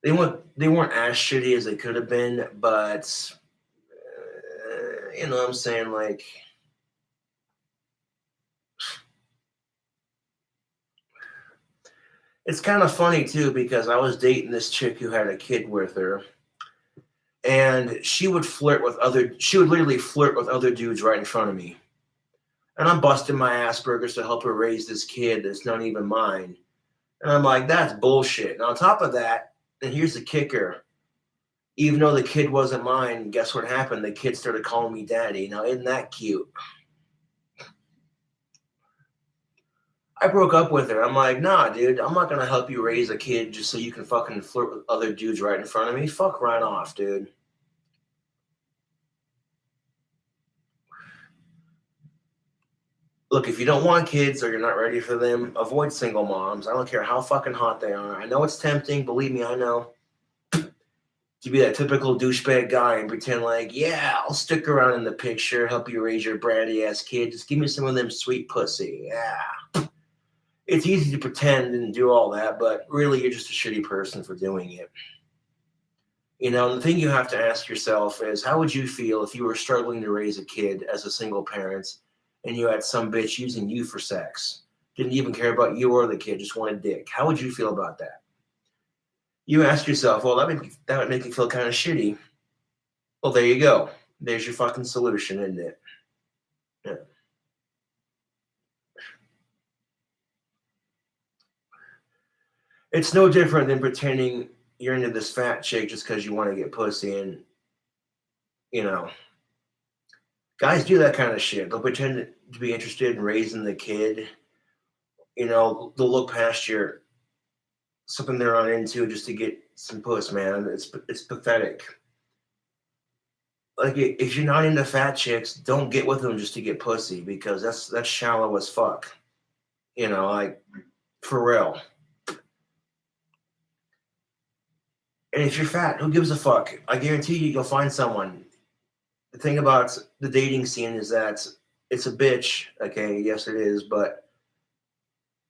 They weren't as shitty as they could have been, but you know what I'm saying? Like, it's kind of funny too because I was dating this chick who had a kid with her, and she would literally flirt with other dudes right in front of me. And I'm busting my Asperger's to help her raise this kid that's not even mine. And I'm like, that's bullshit. And on top of that, and here's the kicker, even though the kid wasn't mine, guess what happened? The kid started calling me daddy. Now, isn't that cute? I broke up with her. I'm like, nah, dude, I'm not going to help you raise a kid just so you can fucking flirt with other dudes right in front of me. Fuck right off, dude. Look, if you don't want kids or you're not ready for them, avoid single moms. I don't care how fucking hot they are. I know it's tempting. Believe me, I know. To be that typical douchebag guy and pretend like, yeah, I'll stick around in the picture, help you raise your bratty ass kid. Just give me some of them sweet pussy. Yeah. It's easy to pretend and do all that, but really you're just a shitty person for doing it. You know, the thing you have to ask yourself is, how would you feel if you were struggling to raise a kid as a single parent and you had some bitch using you for sex? Didn't even care about you or the kid, just wanted dick. How would you feel about that? You ask yourself, well, that would make me feel kind of shitty. Well, there you go. There's your fucking solution, isn't it? Yeah. It's no different than pretending you're into this fat chick just because you want to get pussy. And, you know, guys do that kind of shit. They'll pretend to be interested in raising the kid. You know, they'll look past your something they're on into just to get some puss, man. It's pathetic. Like, if you're not into fat chicks, don't get with them just to get pussy, because that's shallow as fuck. You know, like, for real. And if you're fat, who gives a fuck? I guarantee you'll find someone. The thing about the dating scene is that it's a bitch. Okay, yes, it is, but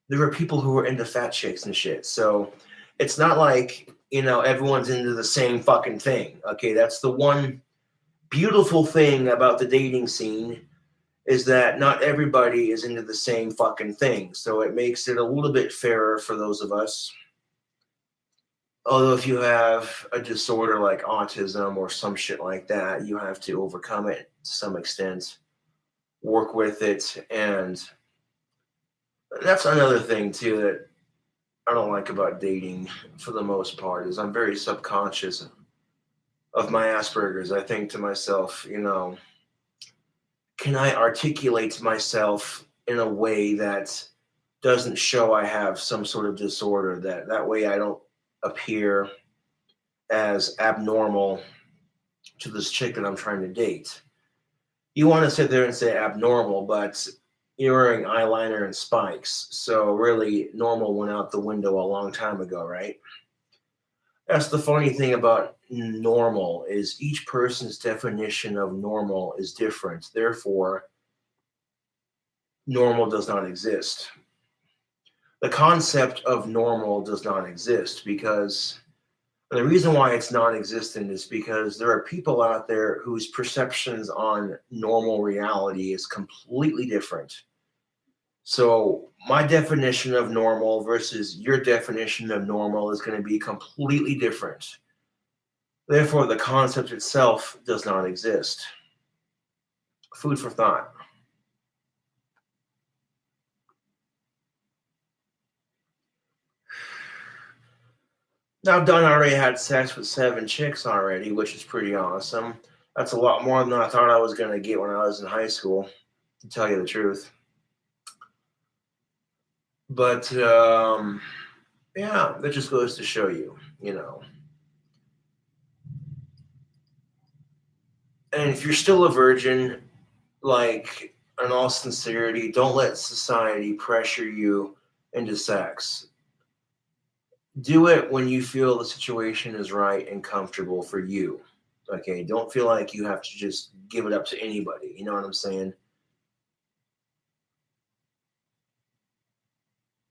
there are people who are into fat chicks and shit. So it's not like, you know, everyone's into the same fucking thing. Okay, that's the one beautiful thing about the dating scene, is that not everybody is into the same fucking thing. So it makes it a little bit fairer for those of us. Although if you have a disorder like autism or some shit like that, you have to overcome it to some extent, work with it. And that's another thing too that I don't like about dating for the most part, is I'm very subconscious of my Asperger's. I think to myself, you know, can I articulate myself in a way that doesn't show I have some sort of disorder, that way I don't appear as abnormal to this chick that I'm trying to date. You want to sit there and say abnormal, but you're wearing eyeliner and spikes. So really, normal went out the window a long time ago, right? That's the funny thing about normal, is each person's definition of normal is different. Therefore, normal does not exist. The concept of normal does not exist, because the reason why it's non-existent is because there are people out there whose perceptions on normal reality is completely different. So my definition of normal versus your definition of normal is going to be completely different. Therefore, the concept itself does not exist. Food for thought. Now, I've already had sex with 7 chicks already, which is pretty awesome. That's a lot more than I thought I was going to get when I was in high school, to tell you the truth. But, yeah, that just goes to show you, you know. And if you're still a virgin, like, in all sincerity, don't let society pressure you into sex. Do it when you feel the situation is right and comfortable for you. Okay, don't feel like you have to just give it up to anybody. You know what I'm saying?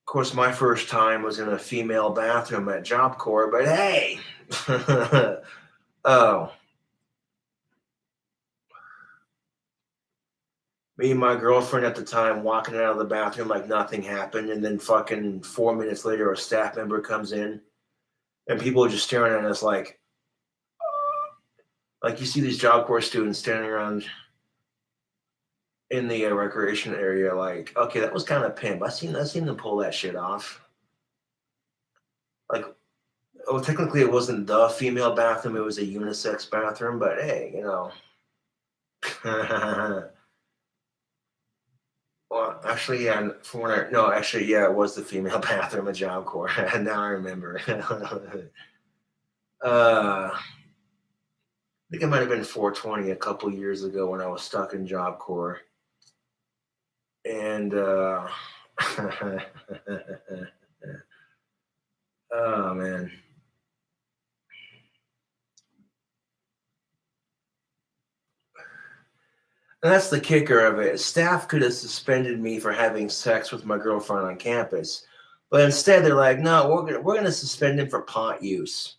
Of course, my first time was in a female bathroom at Job Corps, but hey, oh, me and my girlfriend at the time walking out of the bathroom like nothing happened, and then fucking 4 minutes later, a staff member comes in, and people are just staring at us like you see these Job Corps students standing around. in the recreation area. Like, okay, that was kind of pimp. I seen them pull that shit off. Like, oh, technically it wasn't the female bathroom; it was a unisex bathroom. But hey, you know. Well, actually, yeah. From when no, actually, yeah, it was the female bathroom at Job Corps. Now I remember. I think it might have been 420 a couple years ago when I was stuck in Job Corps, and oh man. And that's the kicker of it. Staff could have suspended me for having sex with my girlfriend on campus, but instead they're like, "No, we're gonna suspend him for pot use."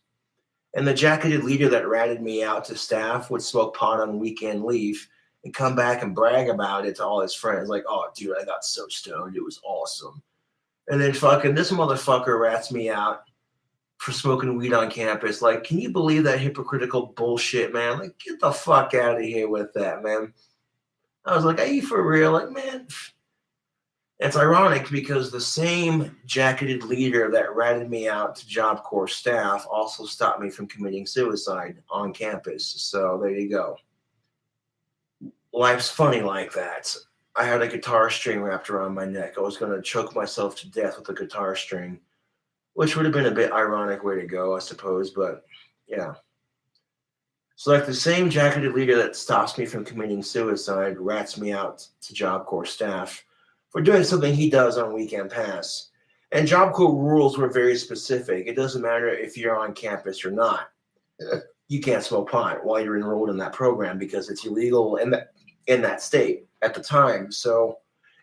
And the jacketed leader that ratted me out to staff would smoke pot on weekend leave and come back and brag about it to all his friends, like, "Oh, dude, I got so stoned, it was awesome." And then fucking this motherfucker rats me out for smoking weed on campus. Like, can you believe that hypocritical bullshit, man? Like, get the fuck out of here with that, man. I was like, are you for real? Like, man, it's ironic because the same jacketed leader that ratted me out to Job Corps staff also stopped me from committing suicide on campus. So there you go. Life's funny like that. I had a guitar string wrapped around my neck. I was going to choke myself to death with a guitar string, which would have been a bit ironic way to go, I suppose. But yeah. So, like the same jacketed leader that stops me from committing suicide rats me out to Job Corps staff for doing something he does on weekend pass. And Job Corps rules were very specific. It doesn't matter if you're on campus or not. You can't smoke pot while you're enrolled in that program because it's illegal in that state at the time. So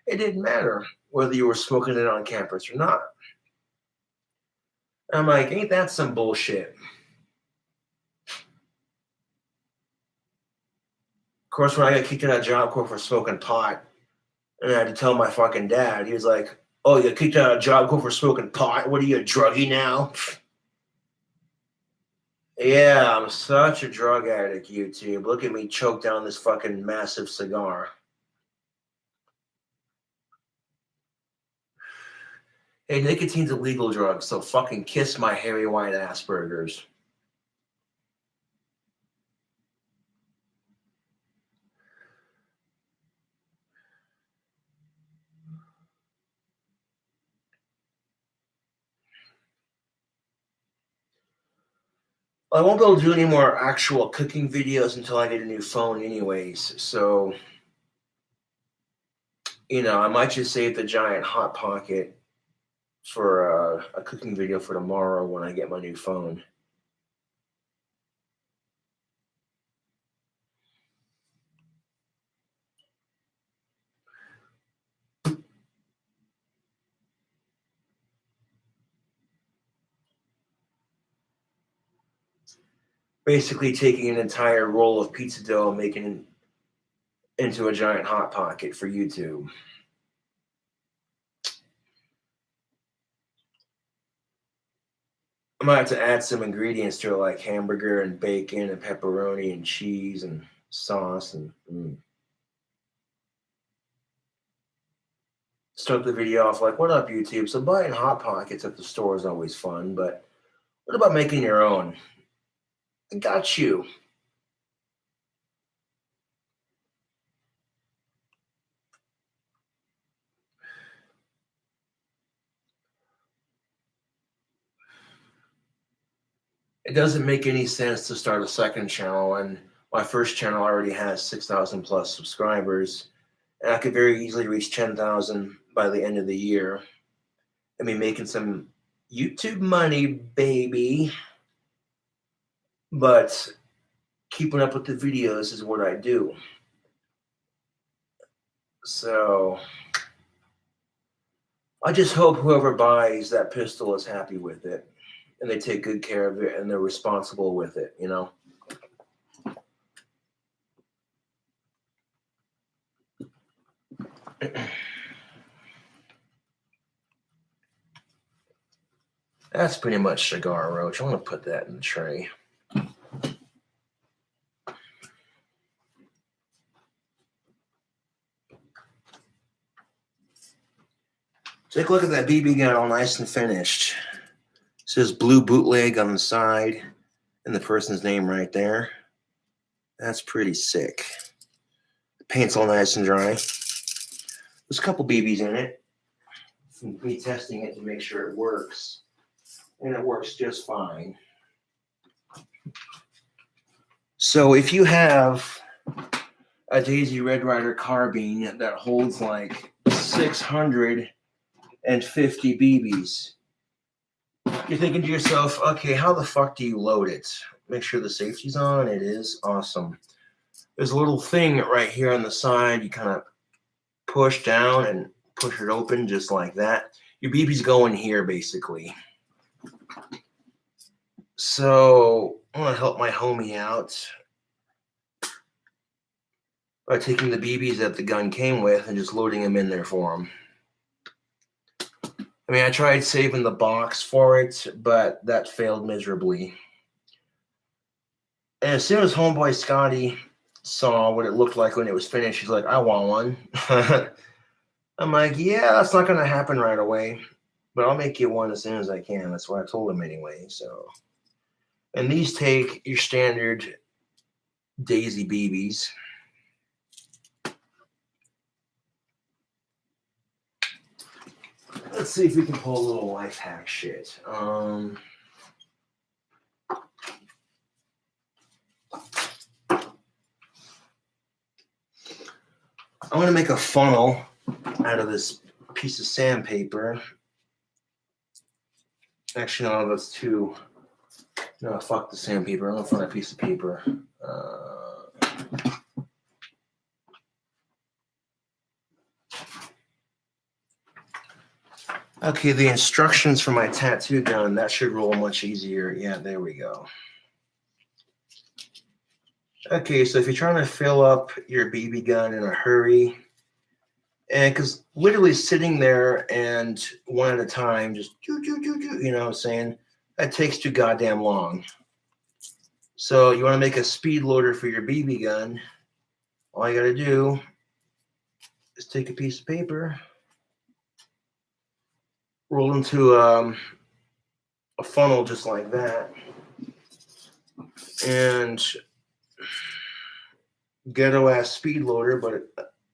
it didn't matter whether you were smoking it on campus or not. I'm like, ain't that some bullshit? Of course, when I got kicked out of Job Corps for smoking pot, and I had to tell my fucking dad, he was like, "Oh, you got kicked out of Job Corps for smoking pot? What are you, a druggie now?" Yeah, I'm such a drug addict, YouTube. Look at me choke down this fucking massive cigar. Hey, nicotine's a legal drug, so fucking kiss my hairy white Asperger's. I won't be able to do any more actual cooking videos until I get a new phone anyways. So, I might just save the giant Hot Pocket for a cooking video for tomorrow when I get my new phone. Basically taking an entire roll of pizza dough and making it into a giant Hot Pocket for YouTube. I might have to add some ingredients to it, like hamburger and bacon and pepperoni and cheese and sauce and start the video off like, "What up, YouTube? So buying Hot Pockets at the store is always fun, but what about making your own? I got you." It doesn't make any sense to start a second channel when my first channel already has 6,000 plus subscribers, and I could very easily reach 10,000 by the end of the year. I mean, making some YouTube money, baby. But keeping up with the videos is what I do. So I just hope whoever buys that pistol is happy with it and they take good care of it and they're responsible with it, That's pretty much cigar roach. I'm going to put that in the tray. Take a look at that BB gun, all nice and finished. It says blue bootleg on the side and the person's name right there. That's pretty sick. The paint's all nice and dry. There's a couple BBs in it. From me testing it to make sure it works. And it works just fine. So if you have a Daisy Red Ryder carbine that holds like 650 BBs, you're thinking to yourself, okay, how the fuck do you load it? Make sure the safety's on. It is. Awesome. There's a little thing right here on the side. You kind of push down and push it open just like that. Your BB's going here, basically. So I'm going to help my homie out by taking the BBs that the gun came with and just loading them in there for him. I mean, I tried saving the box for it, but that failed miserably. And as soon as homeboy Scotty saw what it looked like when it was finished, he's like, I want one. I'm like, yeah, that's not going to happen right away, but I'll make you one as soon as I can. That's what I told him anyway. So, and these take your standard Daisy BBs. Let's see if we can pull a little life hack shit. I want to make a funnel out of this piece of sandpaper. Actually, no, that's too. No, fuck the sandpaper. I'm going to find a piece of paper. Okay, the instructions for my tattoo gun, that should roll much easier. Yeah, there we go. Okay, so if you're trying to fill up your BB gun in a hurry, and because literally sitting there and one at a time, just you know what I'm saying, that takes too goddamn long. So you want to make a speed loader for your BB gun. All you got to do is take a piece of paper, roll into a funnel just like that, and ghetto ass speed loader, but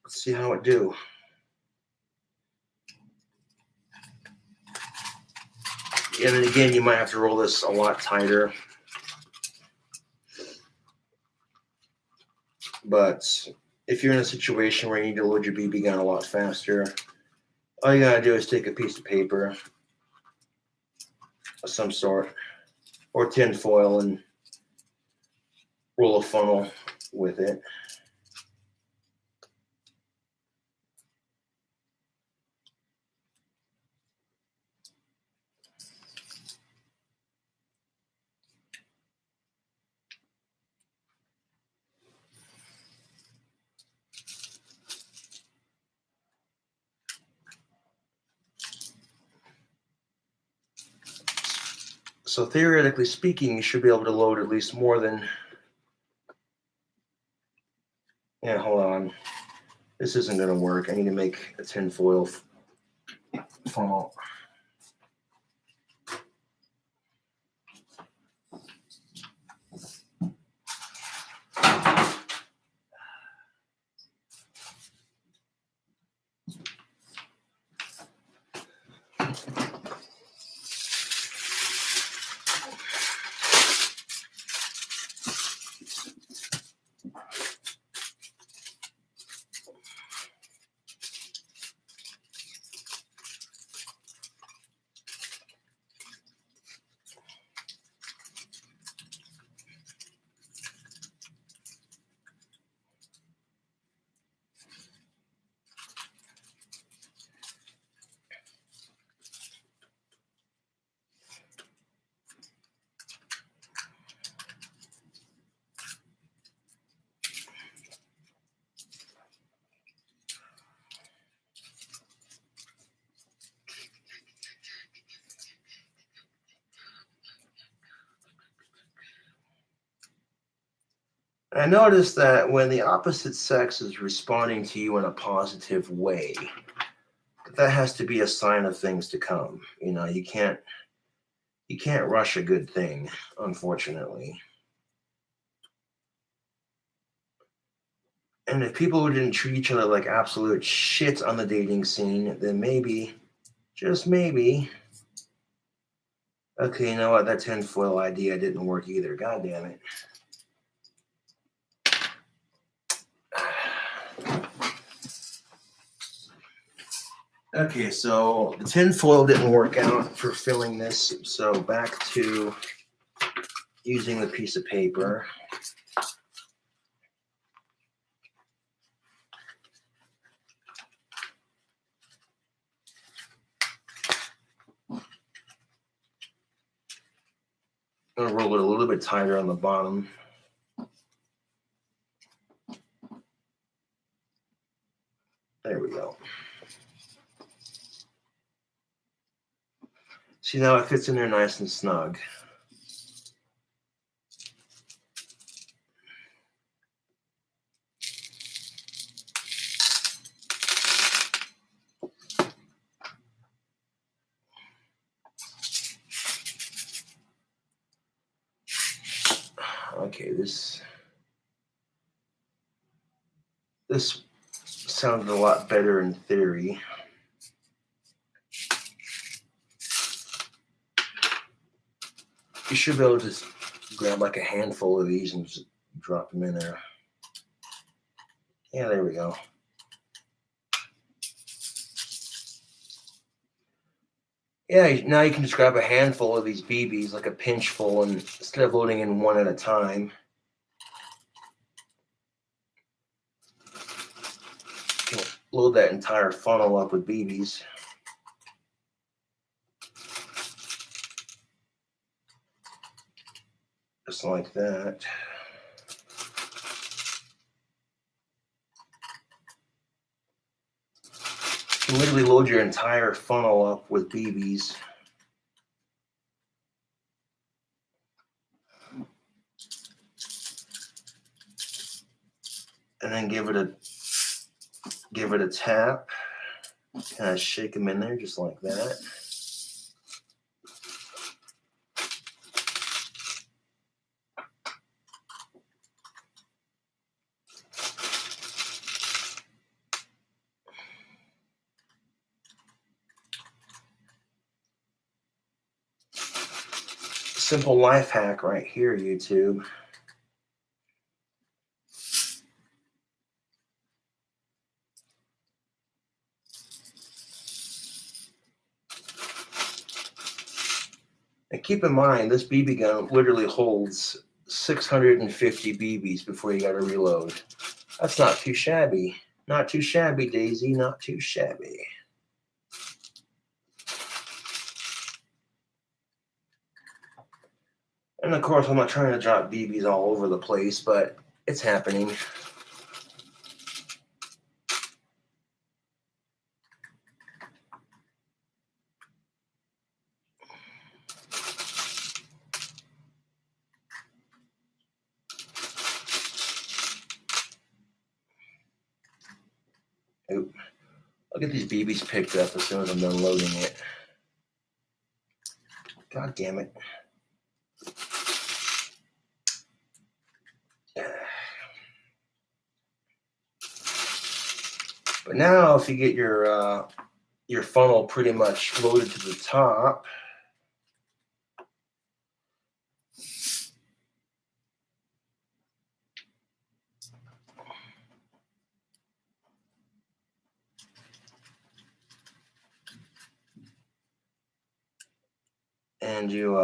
let's see how it do. And then again, you might have to roll this a lot tighter. But if you're in a situation where you need to load your BB gun a lot faster, all you gotta do is take a piece of paper of some sort or tin foil and roll a funnel with it. So theoretically speaking, you should be able to load at least more than... Yeah, hold on. This isn't going to work. I need to make a tin foil funnel. I noticed that when the opposite sex is responding to you in a positive way, that has to be a sign of things to come. You know, you can't rush a good thing, unfortunately. And if people didn't treat each other like absolute shit on the dating scene, then maybe, just maybe. Okay, you know what? That tinfoil idea didn't work either. God damn it. Okay, so the tinfoil didn't work out for filling this. So back to using the piece of paper. I'm going to roll it a little bit tighter on the bottom. There we go. See, now it fits in there nice and snug. Okay, this sounded a lot better in theory. You should be able to just grab like a handful of these and just drop them in there. Yeah, there we go. Yeah, now you can just grab a handful of these BBs, like a pinch full, and instead of loading in one at a time, you can load that entire funnel up with BBs. Just like that. You can literally load your entire funnel up with BBs. And then give it a tap. Kind of shake them in there just like that. Simple life hack right here, YouTube. And keep in mind, this BB gun literally holds 650 BBs before you got to reload. That's not too shabby. Not too shabby, Daisy. Not too shabby. And of course, I'm not trying to drop BBs all over the place, but it's happening. Oop. I'll get these BBs picked up as soon as I'm done loading it. God damn it. But now, if you get your funnel pretty much loaded to the top, and you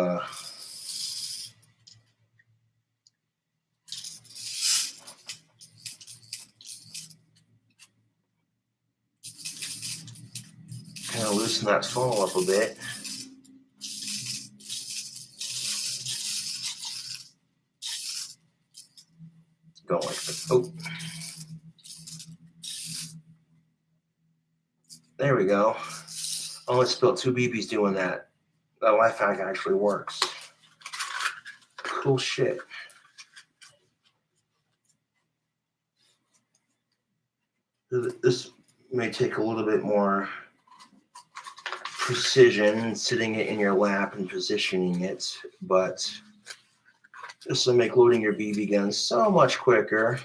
kind of loosen that funnel up a bit. Go like this. Oh. There we go. I only spilled 2 BBs doing that. That life hack actually works. Cool shit. This may take a little bit more precision, sitting it in your lap and positioning it, but this will make loading your BB gun so much quicker.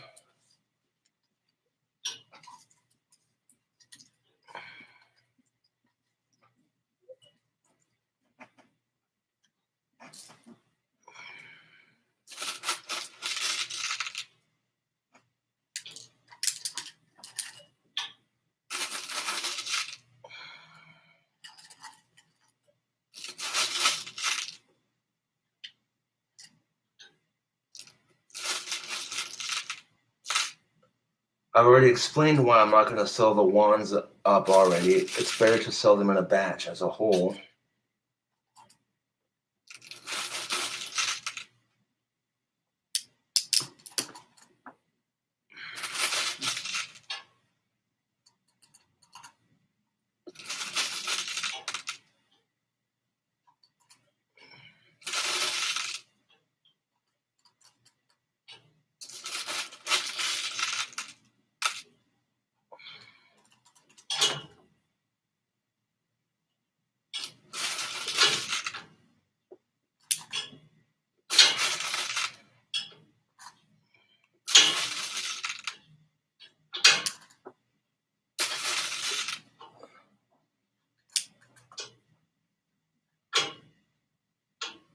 I've already explained why I'm not going to sell the wands up already. It's better to sell them in a batch as a whole.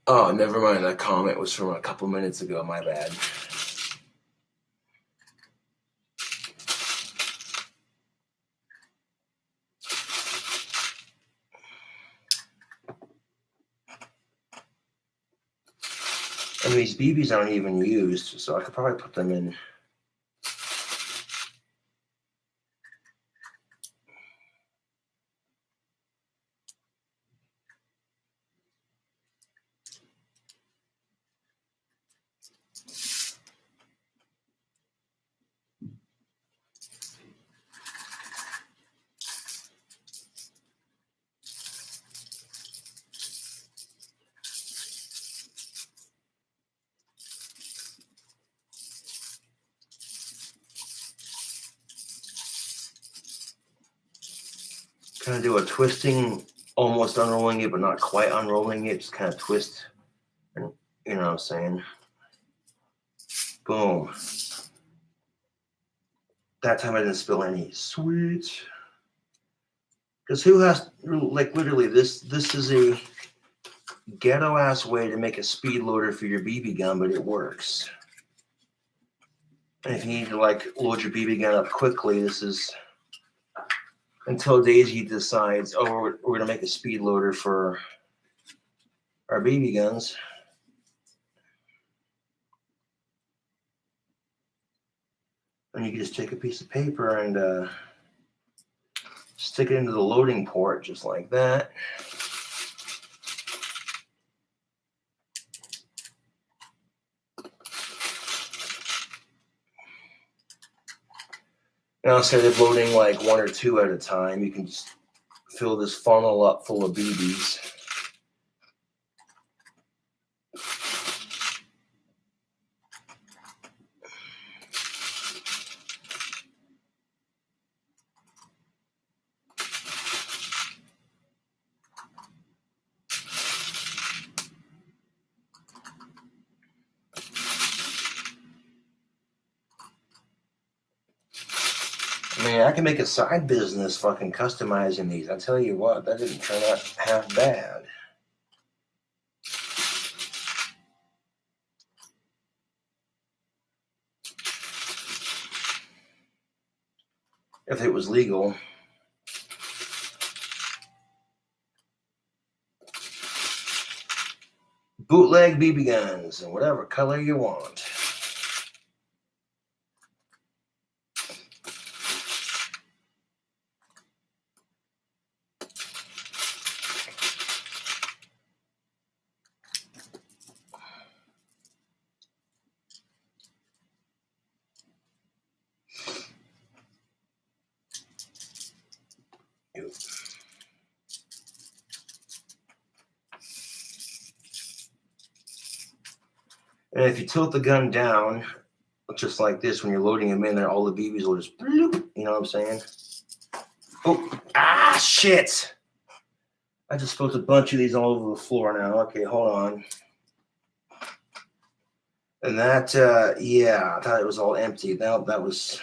Oh, never mind. That comment was from a couple minutes ago. My bad. And these BBs aren't even used, so I could probably put them in. Kind of do a twisting, almost unrolling it, but not quite unrolling it. Just kind of twist, and you know what I'm saying? Boom. That time I didn't spill any. Sweet. Because who has, like, literally, this is a ghetto-ass way to make a speed loader for your BB gun, but it works. And if you need to, like, load your BB gun up quickly, this is until Daisy decides, oh, we're going to make a speed loader for our BB guns. And you can just take a piece of paper and stick it into the loading port just like that. Now, instead of loading like one or two at a time, you can just fill this funnel up full of BBs. I mean, I can make a side business fucking customizing these. I tell you what, that didn't turn out half bad. If it was legal. Bootleg BB guns in whatever color you want. And if you tilt the gun down, just like this, when you're loading them in there, all the BBs will just bloop, you know what I'm saying? Oh, shit. I just put a bunch of these all over the floor now. Okay, hold on. And that, yeah, I thought it was all empty. That was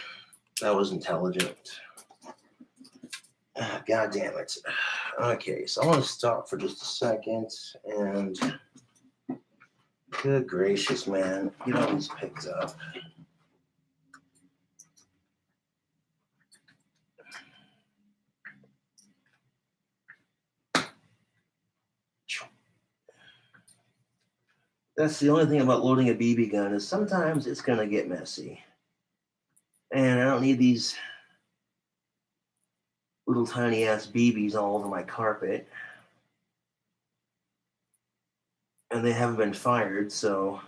intelligent. God damn it. Okay, so I want to stop for just a second. And good gracious, man, get all these picked up. That's the only thing about loading a BB gun is sometimes it's going to get messy. And I don't need these little tiny ass BBs all over my carpet. And they haven't been fired, so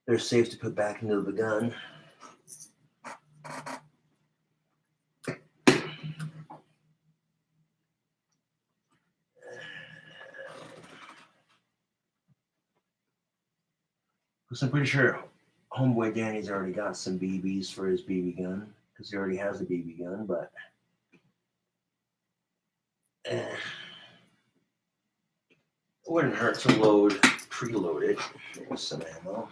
they're safe to put back into the gun. Because I'm pretty sure homeboy Danny's already got some BBs for his BB gun, because he already has a BB gun, but it wouldn't hurt to preload it with some ammo.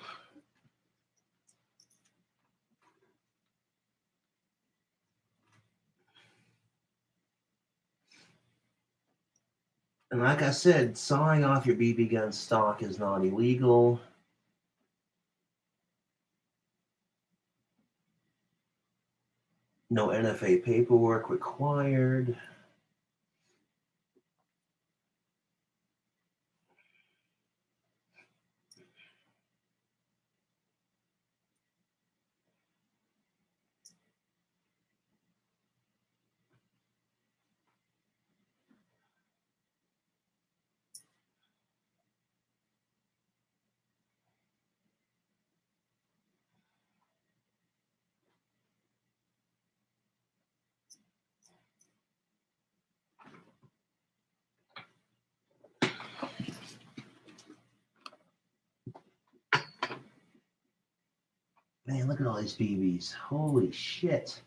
And like I said, sawing off your BB gun stock is not illegal. No NFA paperwork required. Man, look at all these BBs. Holy shit.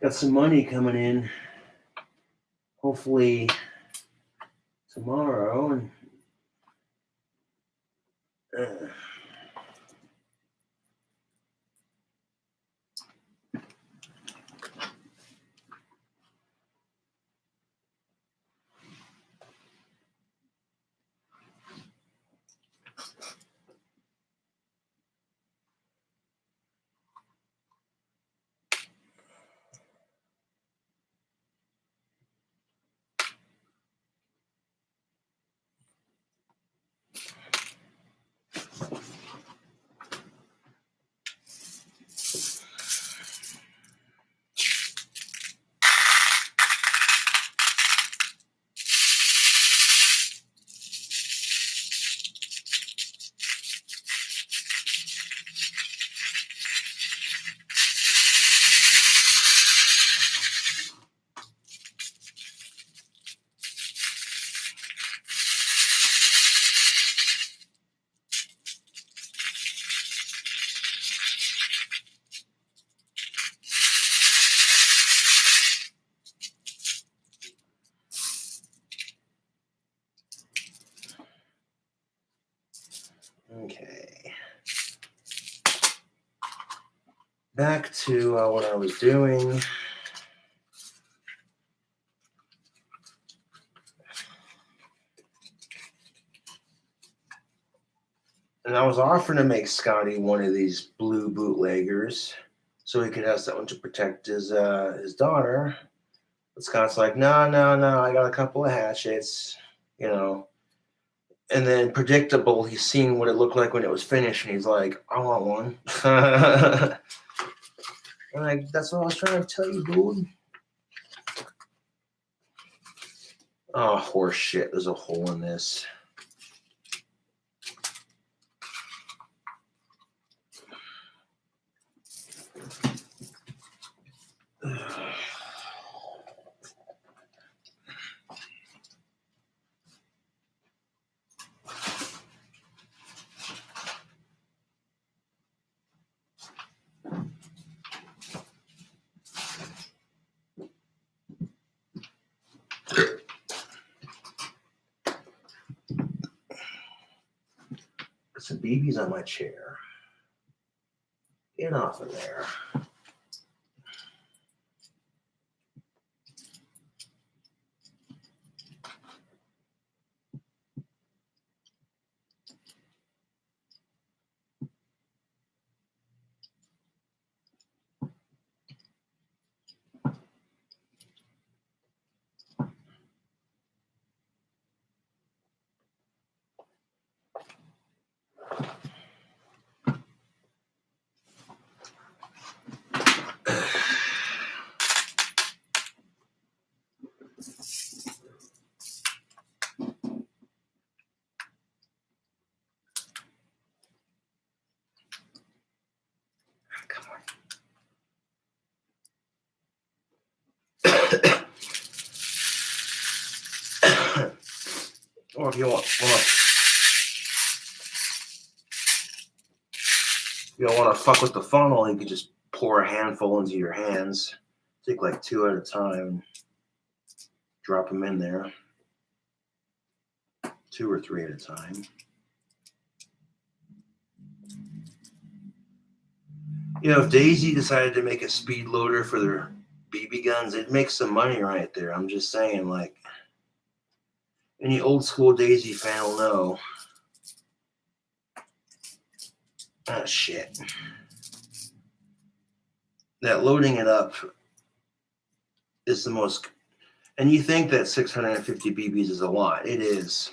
Got some money coming in. Hopefully tomorrow. And back to what I was doing. And I was offering to make Scotty one of these blue bootleggers so he could have something to protect his daughter. But Scott's like, no, I got a couple of hatchets, you know. And then predictable, he's seen what it looked like when it was finished, and he's like, I want one. I'm like, that's what I was trying to tell you, dude. Oh, horse shit. There's a hole in this. Some BBs on my chair. Get off of there. Or if you want to fuck with the funnel, you could just pour a handful into your hands. Take like 2 at a time. Drop them in there. 2 or 3 at a time. You know, if Daisy decided to make a speed loader for their BB guns, it'd make some money right there. I'm just saying, like, any old school Daisy fan will know. Ah, shit. That loading it up is the most, and you think that 650 BBs is a lot. It is.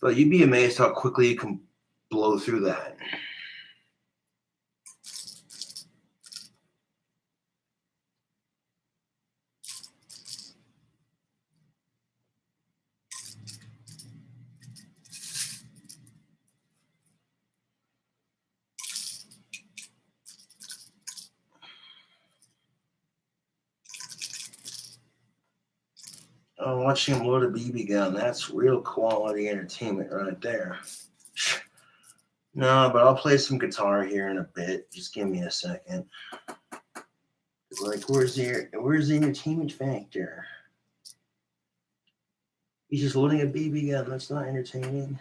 But you'd be amazed how quickly you can blow through that. Oh, watching him load a BB gun, that's real quality entertainment right there. No, but I'll play some guitar here in a bit. Just give me a second. Like, where's the entertainment factor? He's just loading a BB gun. That's not entertaining.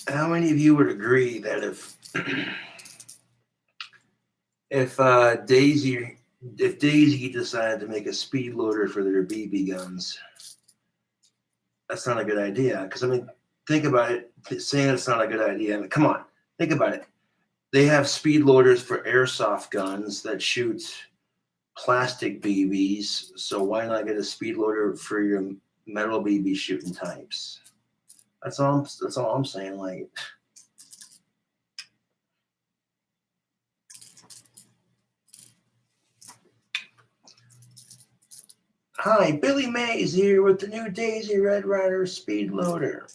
How many of you would agree that if Daisy decided to make a speed loader for their BB guns, that's not a good idea? Because I mean, think about it. Saying it's not a good idea. I mean, come on, think about it. They have speed loaders for airsoft guns that shoot plastic BBs. So why not get a speed loader for your metal BB shooting types? That's all I'm saying. Like, hi, Billy Mays here with the new Daisy Red Ryder speed loader.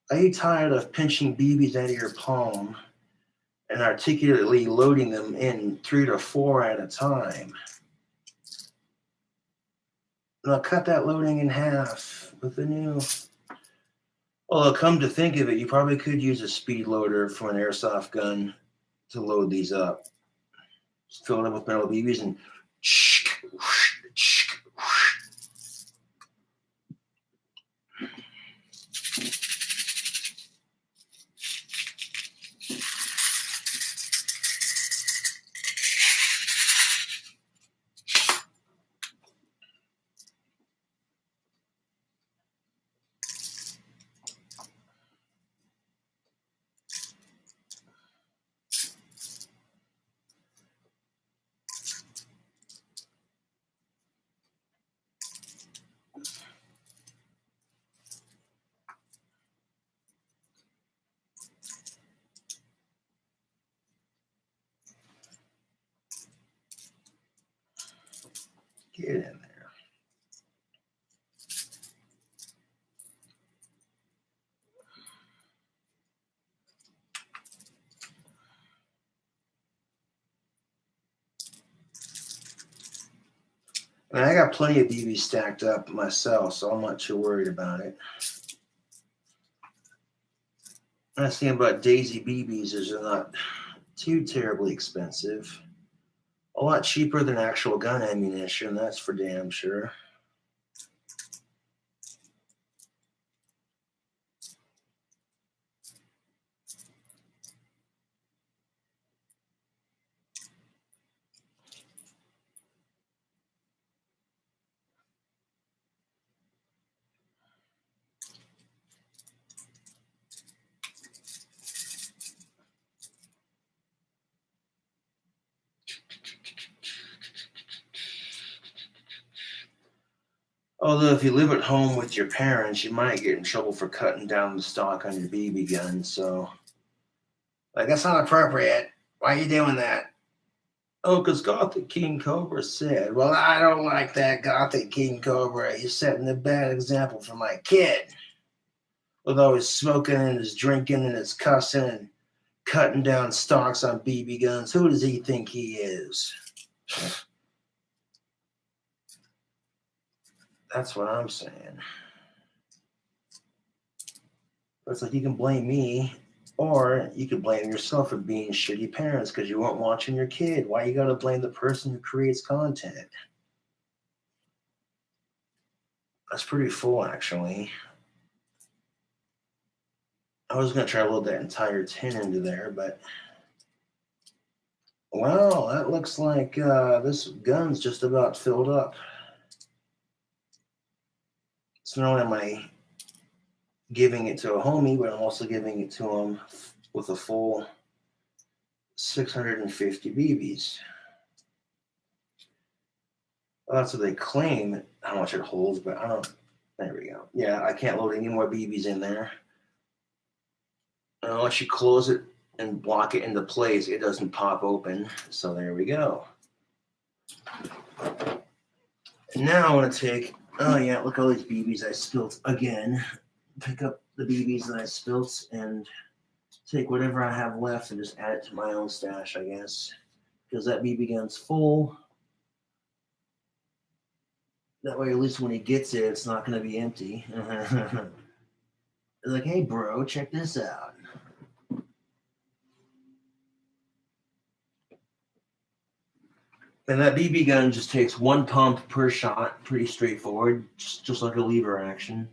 Are you tired of pinching BBs out of your palm and articulately loading them in 3 to 4 at a time? Now cut that loading in half with the new. Well, come to think of it, you probably could use a speed loader for an airsoft gun to load these up. Just fill it up with metal BBs and get in there. And I got plenty of BBs stacked up myself, so I'm not too worried about it. Nice thing about Daisy BBs is they're not too terribly expensive. A lot cheaper than actual gun ammunition, that's for damn sure. Although if you live at home with your parents, you might get in trouble for cutting down the stock on your BB gun. So, like, that's not appropriate. Why are you doing that? Oh, because Gothic King Cobra said. Well, I don't like that Gothic King Cobra. He's setting a bad example for my kid. With all his smoking and his drinking and his cussing and cutting down stocks on BB guns. Who does he think he is? That's what I'm saying. It's like you can blame me, or you can blame yourself for being shitty parents because you weren't watching your kid. Why you gotta blame the person who creates content? That's pretty full, actually. I was gonna try to load that entire tin into there, but well, that looks like this gun's just about filled up. So not only am I giving it to a homie, but I'm also giving it to him with a full 650 BBs. Well, that's what they claim how much it holds, but I don't. There we go. Yeah, I can't load any more BBs in there. Unless you close it and block it into place, it doesn't pop open. So there we go. And now I want to take Oh yeah, look at all these BBs I spilt again. Pick up the BBs that I spilt and take whatever I have left and just add it to my own stash, I guess. Because that BB gun's full. That way, at least when he gets it, it's not going to be empty. It's like, hey, bro, check this out. And that BB gun just takes one pump per shot. Pretty straightforward. Just like a lever action.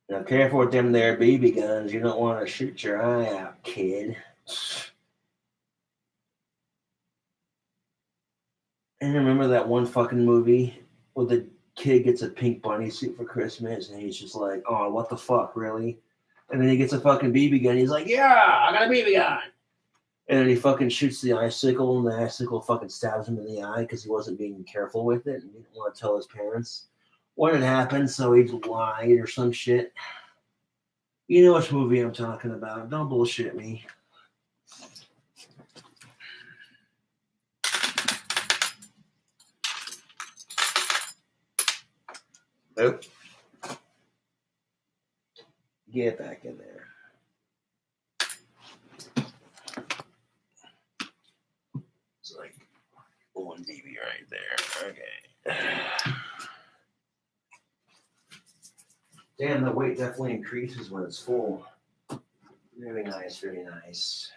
Now, careful with them there BB guns. You don't want to shoot your eye out, kid. And remember that one fucking movie where the kid gets a pink bunny suit for Christmas and he's just like, oh, what the fuck, really? And then he gets a fucking BB gun. He's like, yeah, I got a BB gun. And then he fucking shoots the icicle, and the icicle fucking stabs him in the eye because he wasn't being careful with it and he didn't want to tell his parents what had happened, so he lied or some shit. You know which movie I'm talking about. Don't bullshit me. Nope. Get back in there. It's like one BB right there. Okay. Damn, the weight definitely increases when it's full. Very nice, very nice.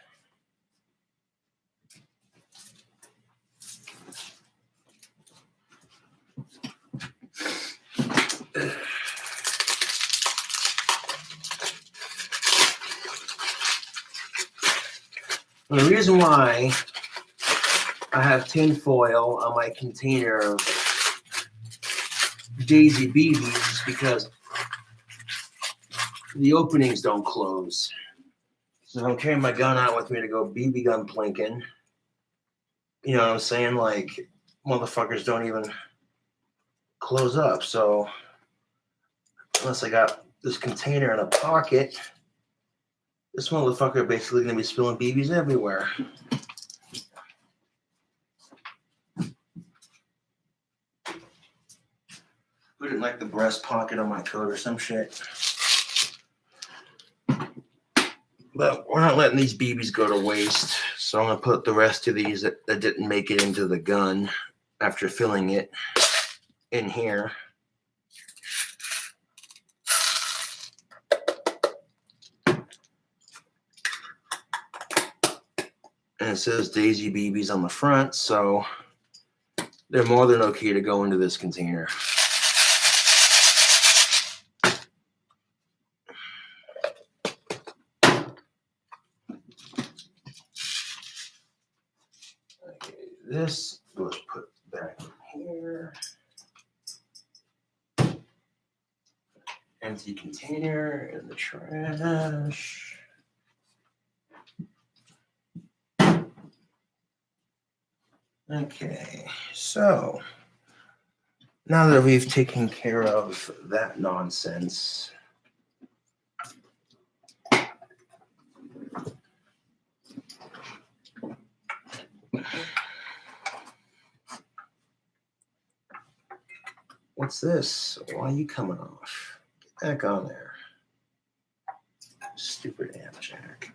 The reason why I have tin foil on my container of Daisy BBs is because the openings don't close. So I'm carrying my gun out with me to go BB gun plinking. You know what I'm saying? Like, motherfuckers don't even close up. So unless I got this container in a pocket, this motherfucker basically gonna be spilling BBs everywhere. Put it in like the breast pocket on my coat or some shit. But we're not letting these BBs go to waste. So I'm gonna put the rest of these that didn't make it into the gun after filling it in here. And it says Daisy BBs on the front, so they're more than okay to go into this container. Okay, this was put back in here. Empty container in the trash. Okay, so now that we've taken care of that nonsense, what's this? Why are you coming off? Get back on there. Stupid amp jack.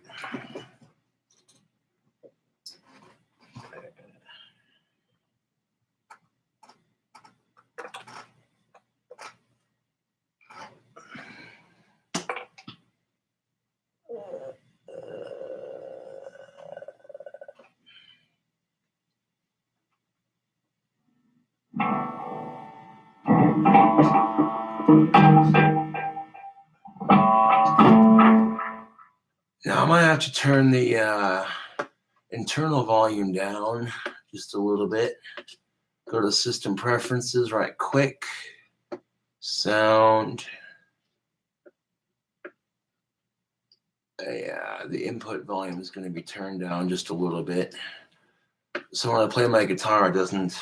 Now I might have to turn the internal volume down just a little bit. Go to system preferences right quick. Sound. Yeah, the input volume is going to be turned down just a little bit. So when I play my guitar, it doesn't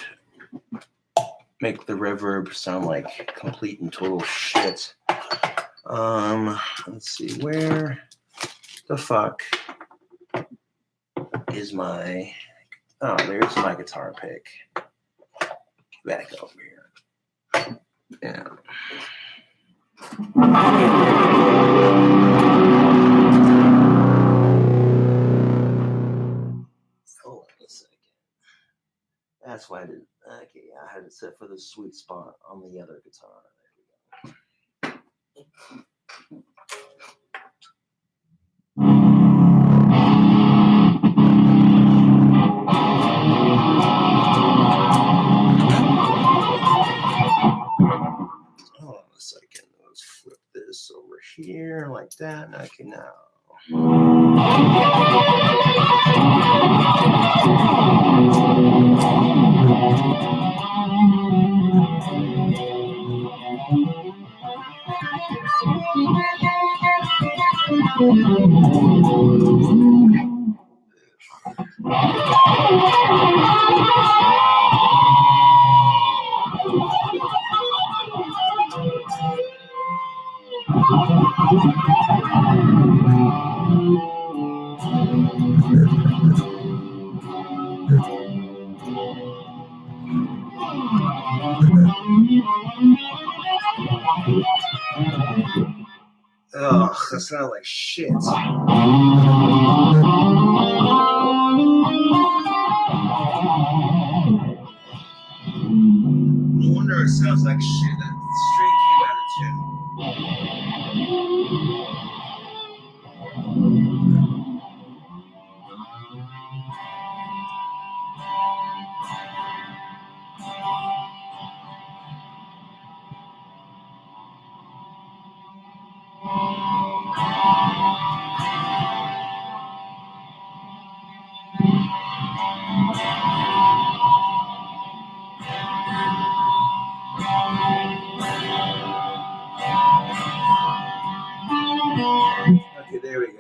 make the reverb sound like complete and total shit. Let's see, where the fuck is my Oh, there's my guitar pick. Back over here. Yeah. Hold on a second. That's why I didn't. Okay, I had it set for the sweet spot on the other guitar. There we go. Hold on a second. Let's flip this over here like that. Okay, now. Ugh, that sounds like shit. I wonder if it sounds like shit. That string came out of tune. Okay, there we go.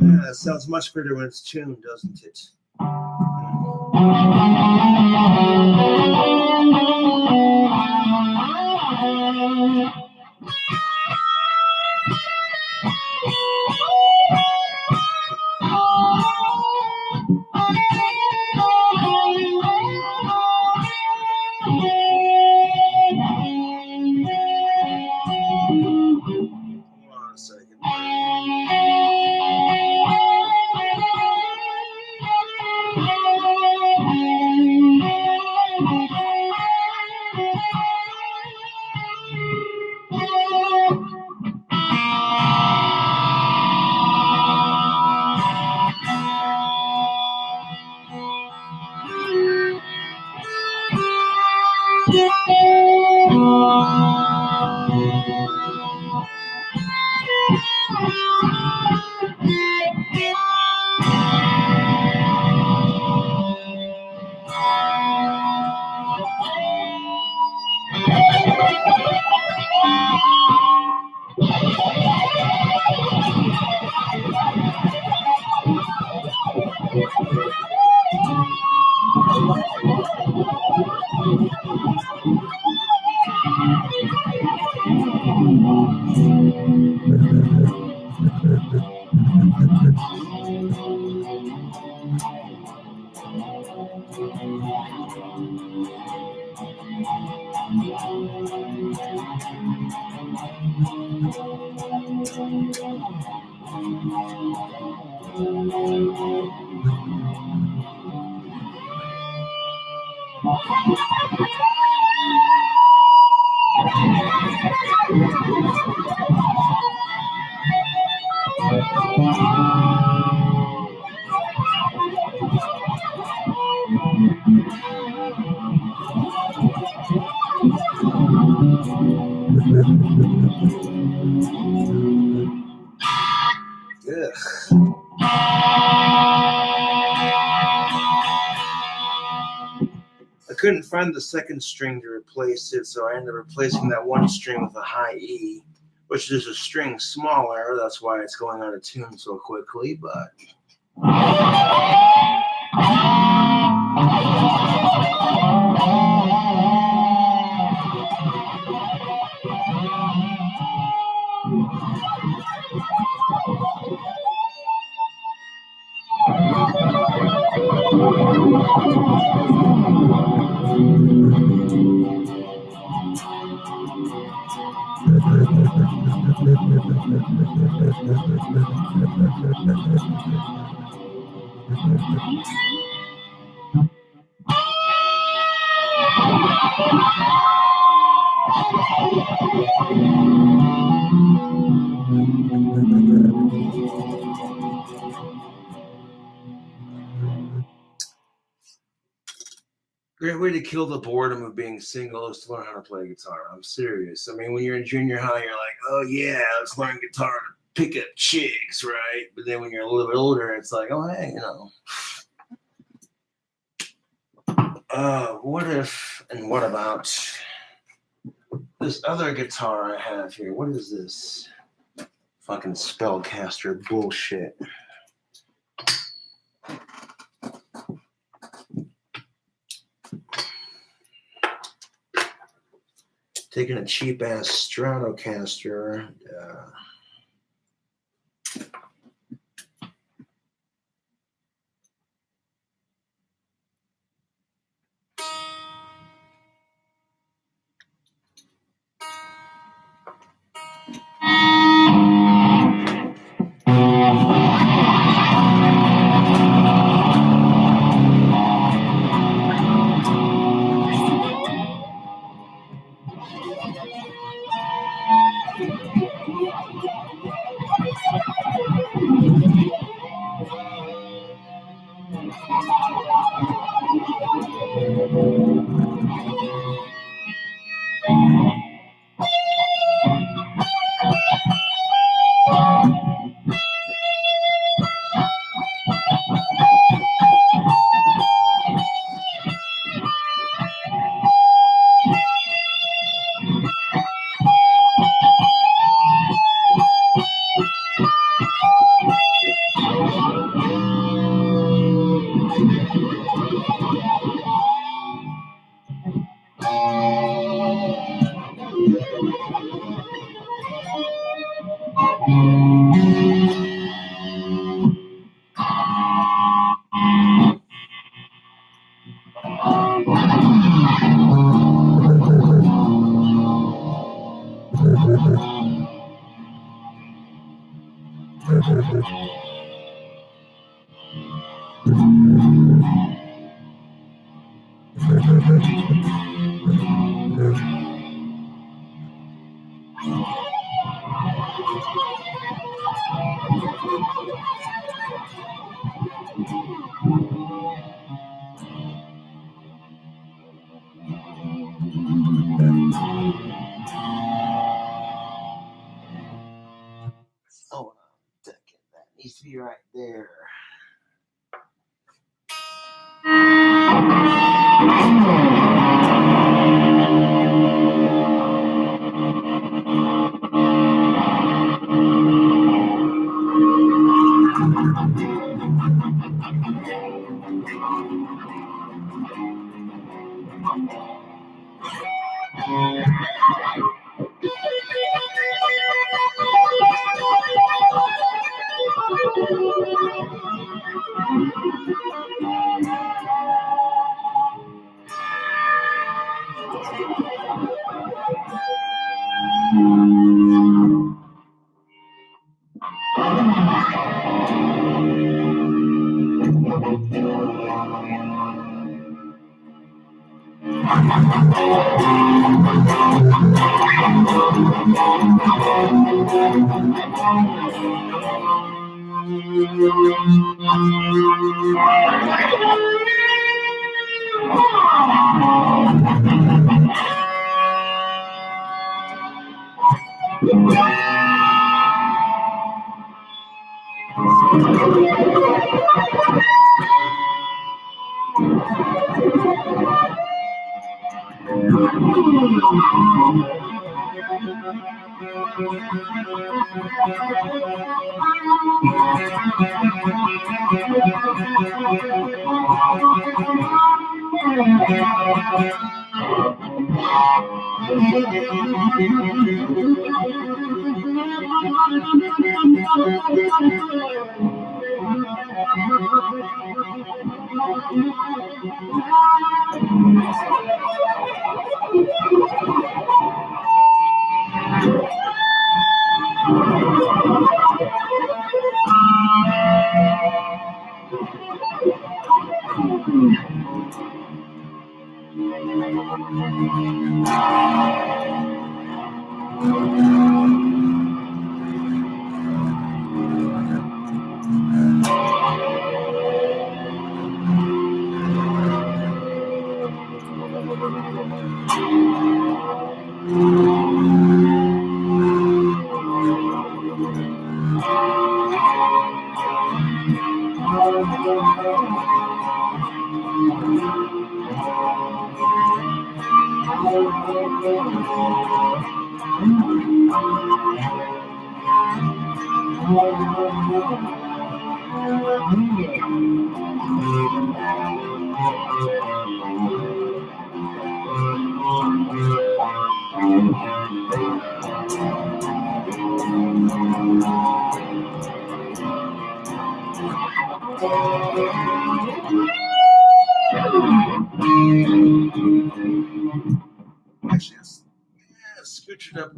That sounds much better when it's tuned, doesn't it? Hold on a second. I couldn't find the second string to replace it, so I ended up replacing that one string with a high E, which is a string smaller. That's why it's going out of tune so quickly, but... Great way to kill the boredom of being single is to learn how to play guitar. I'm serious. I mean, when you're in junior high, you're like, oh yeah, let's learn guitar to pick up chicks, right? But then when you're a little bit older, it's like, oh hey, you know. What if and what about this other guitar I have here? What is this? Fucking spellcaster bullshit. Taking a cheap ass Stratocaster. Oh, that needs to be right there. Actually, scooch it up.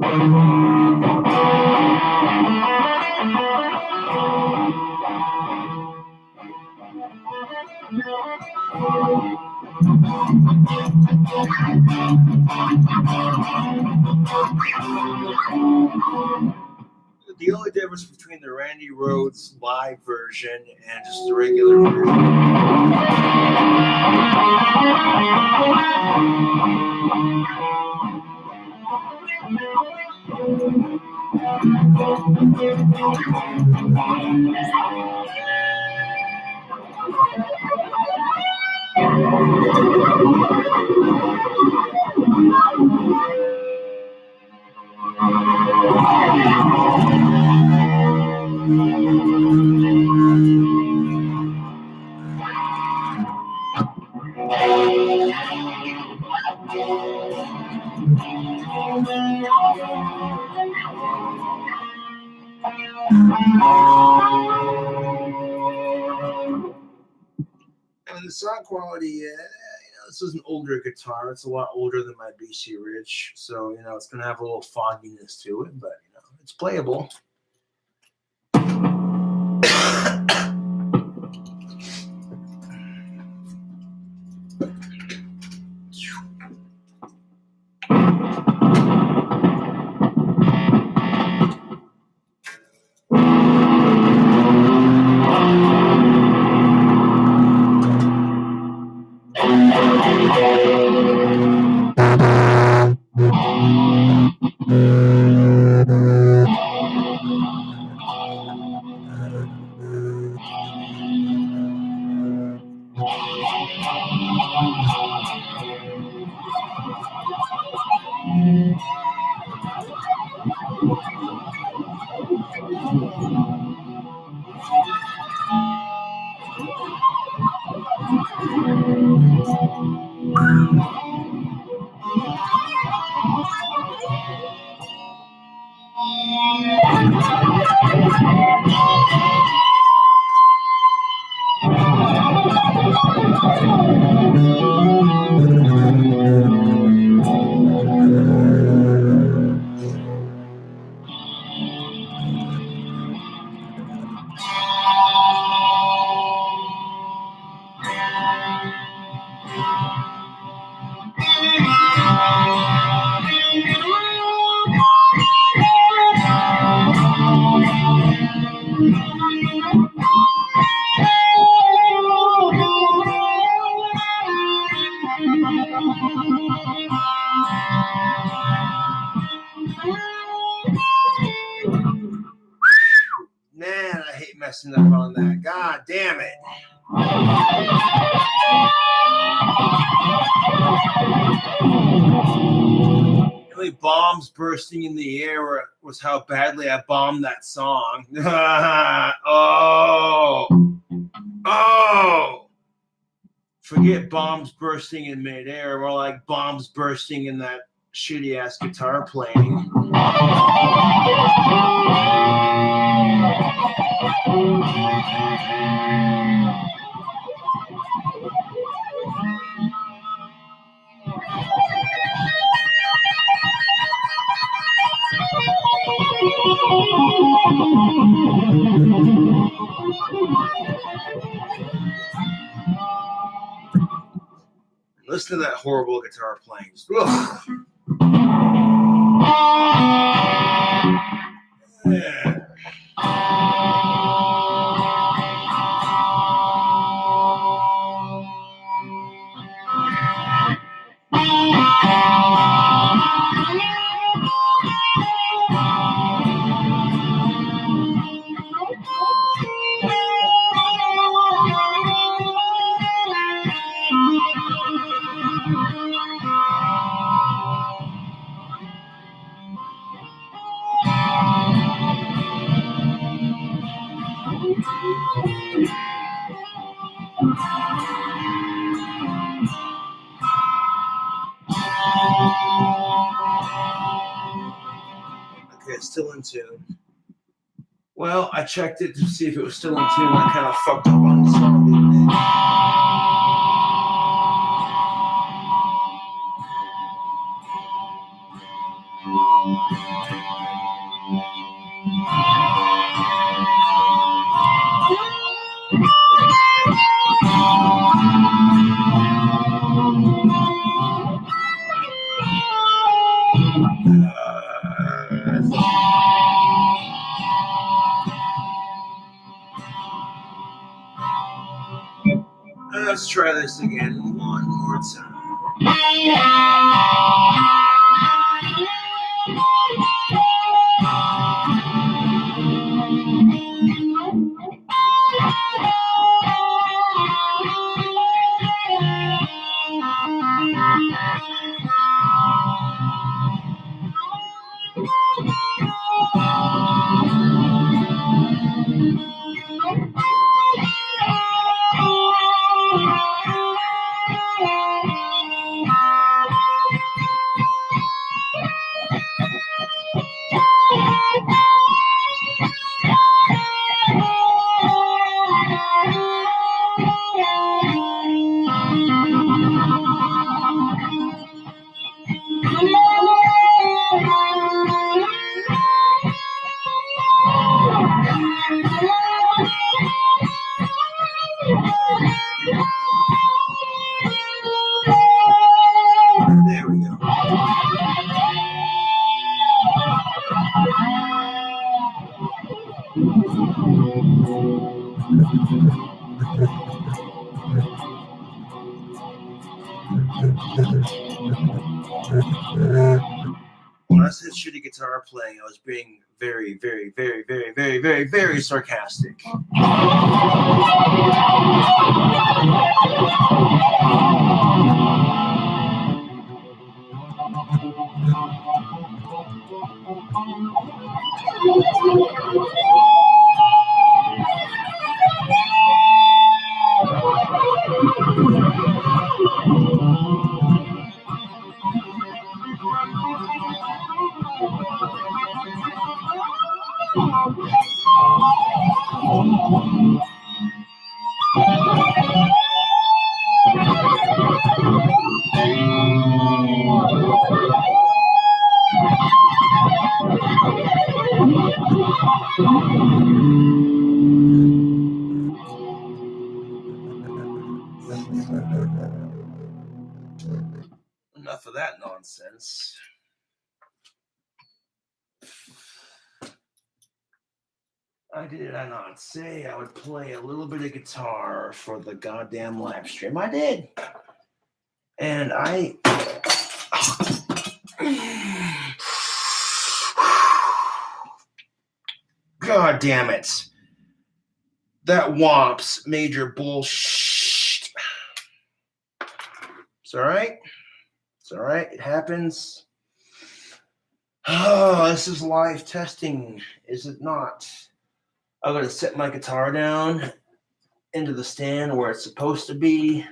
The only difference between the Randy Rhoads live version and just the regular version. And the sound quality, this is an older guitar. It's a lot older than my BC Rich, so it's gonna have a little fogginess to it, but it's playable. God damn it. The only bombs bursting in the air was how badly I bombed that song. Oh. Forget bombs bursting in midair, more like bombs bursting in that shitty ass guitar playing. Listen to that horrible guitar playing. Ugh. Yeah. Okay, it's still in tune. Well, I checked it to see if it was still in tune. I kind of fucked up on the song, didn't Let's try this again one more time. There we go. When I said shitty guitar playing, I was being very, very, very, very, very, very, very sarcastic. Enough of that nonsense. Did I not say I would play a little bit of guitar for the goddamn live stream? I did. And God damn it. That womps major bullshit. It's all right. It's all right. It happens. Oh, this is live testing, is it not? I'm going to set my guitar down into the stand where it's supposed to be.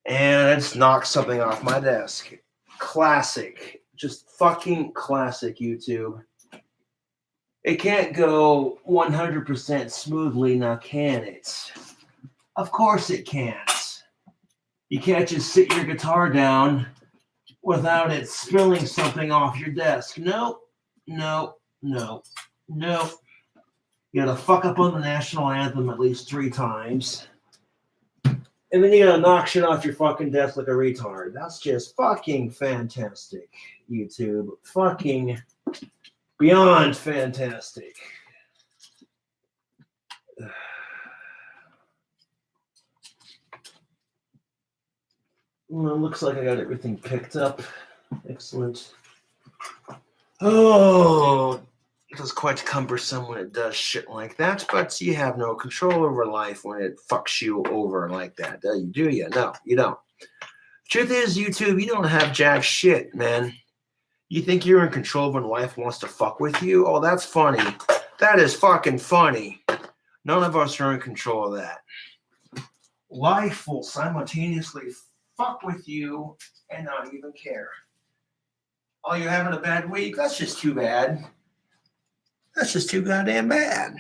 And I just knocked something off my desk. Classic. Just fucking classic, YouTube. It can't go 100% smoothly, now can it? Of course it can't. You can't just sit your guitar down without it spilling something off your desk. Nope. Nope. Nope. Nope. You gotta fuck up on the national anthem at least 3 times. And then you gotta knock shit off your fucking desk like a retard. That's just fucking fantastic, YouTube. Fucking beyond fantastic. Well, it looks like I got everything picked up. Excellent. Oh, it was quite cumbersome when it does shit like that, but you have no control over life when it fucks you over like that, do you? No, you don't. Truth is, YouTube, you don't have jack shit, man. You think you're in control when life wants to fuck with you? Oh, that's funny. That is fucking funny. None of us are in control of that. Life will simultaneously fuck with you and not even care. Oh, you're having a bad week? That's just too bad. That's just too goddamn bad.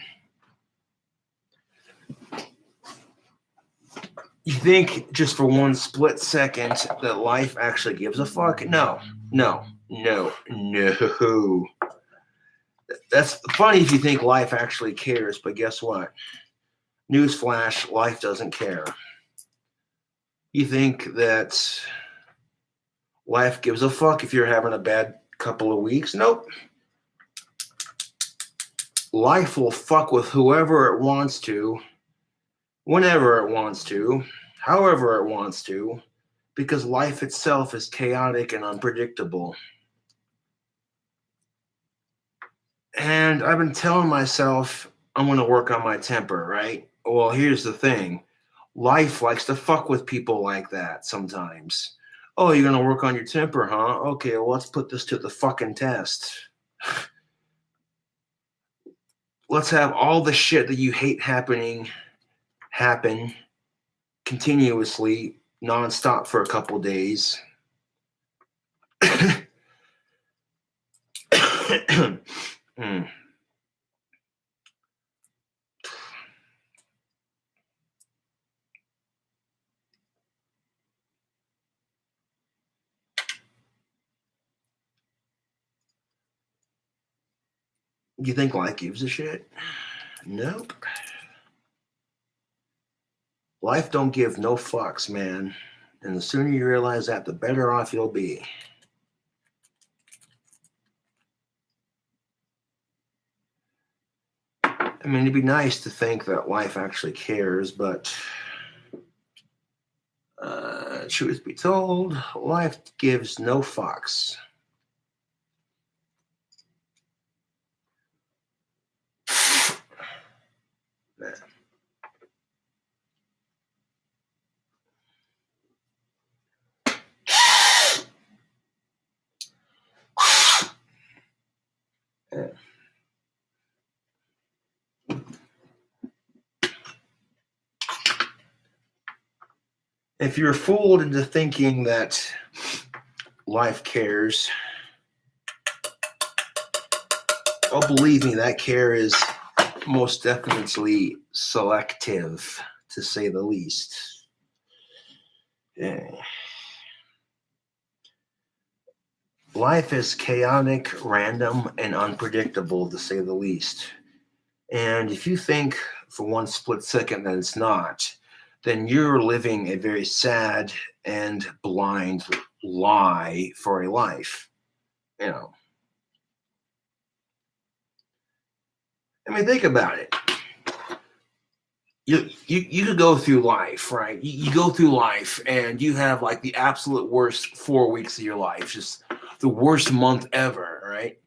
You think just for one split second that life actually gives a fuck? No. That's funny if you think life actually cares, but guess what? Newsflash, life doesn't care. You think that life gives a fuck if you're having a bad couple of weeks? Nope. Life will fuck with whoever it wants to, whenever it wants to, however it wants to, because life itself is chaotic and unpredictable. And I've been telling myself I'm going to work on my temper, right? Well, here's the thing. Life likes to fuck with people like that sometimes. Oh, you're going to work on your temper, huh? Okay, well, let's put this to the fucking test. Let's have all the shit that you hate happen continuously, nonstop for a couple days. You think life gives a shit? Nope. Life don't give no fucks, man. And the sooner you realize that, the better off you'll be. I mean, it'd be nice to think that life actually cares, but truth be told, life gives no fucks. Man. Yeah. If you're fooled into thinking that life cares, oh, believe me, that care is most definitely selective, to say the least. Yeah. Life is chaotic, random, and unpredictable, to say the least. And if you think for one split second that it's not, then you're living a very sad and blind lie for a life. You know. I mean, think about it. You could go through life, right? You go through life and you have like the absolute worst 4 weeks of your life, just the worst month ever, right?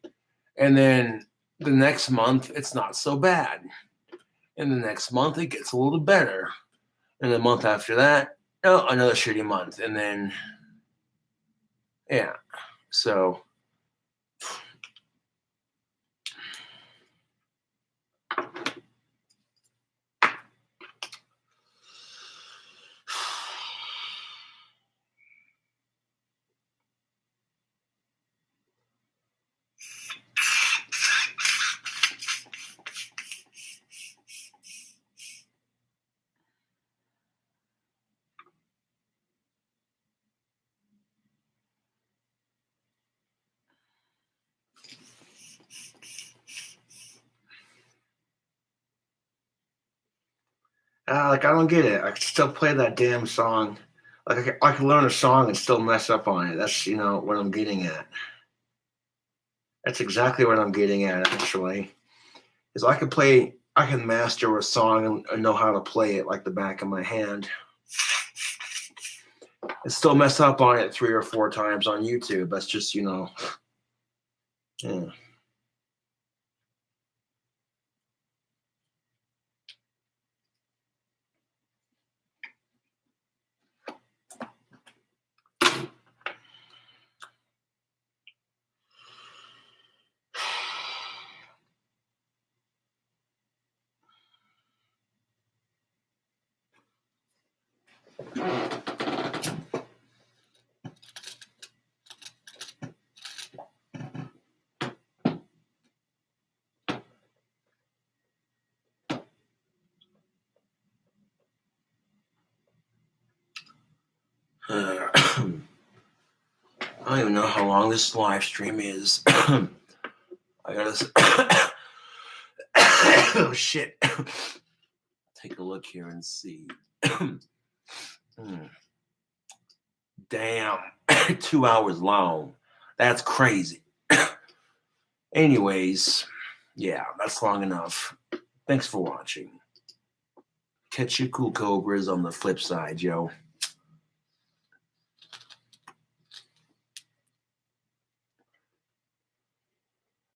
And then the next month, it's not so bad. And the next month it gets a little better. And the month after that, oh, another shitty month. And then, yeah. So, like, I don't get it. I can still play that damn song. Like, I can learn a song and still mess up on it. That's, what I'm getting at. That's exactly what I'm getting at, actually. Is I can master a song and know how to play it like the back of my hand. And still mess up on it 3 or 4 times on YouTube. That's just, yeah. I don't even know how long this live stream is. I gotta. Oh shit! Take a look here and see. Damn, 2 hours long. That's crazy. Anyways, yeah, that's long enough. Thanks for watching. Catch you cool cobras on the flip side, yo.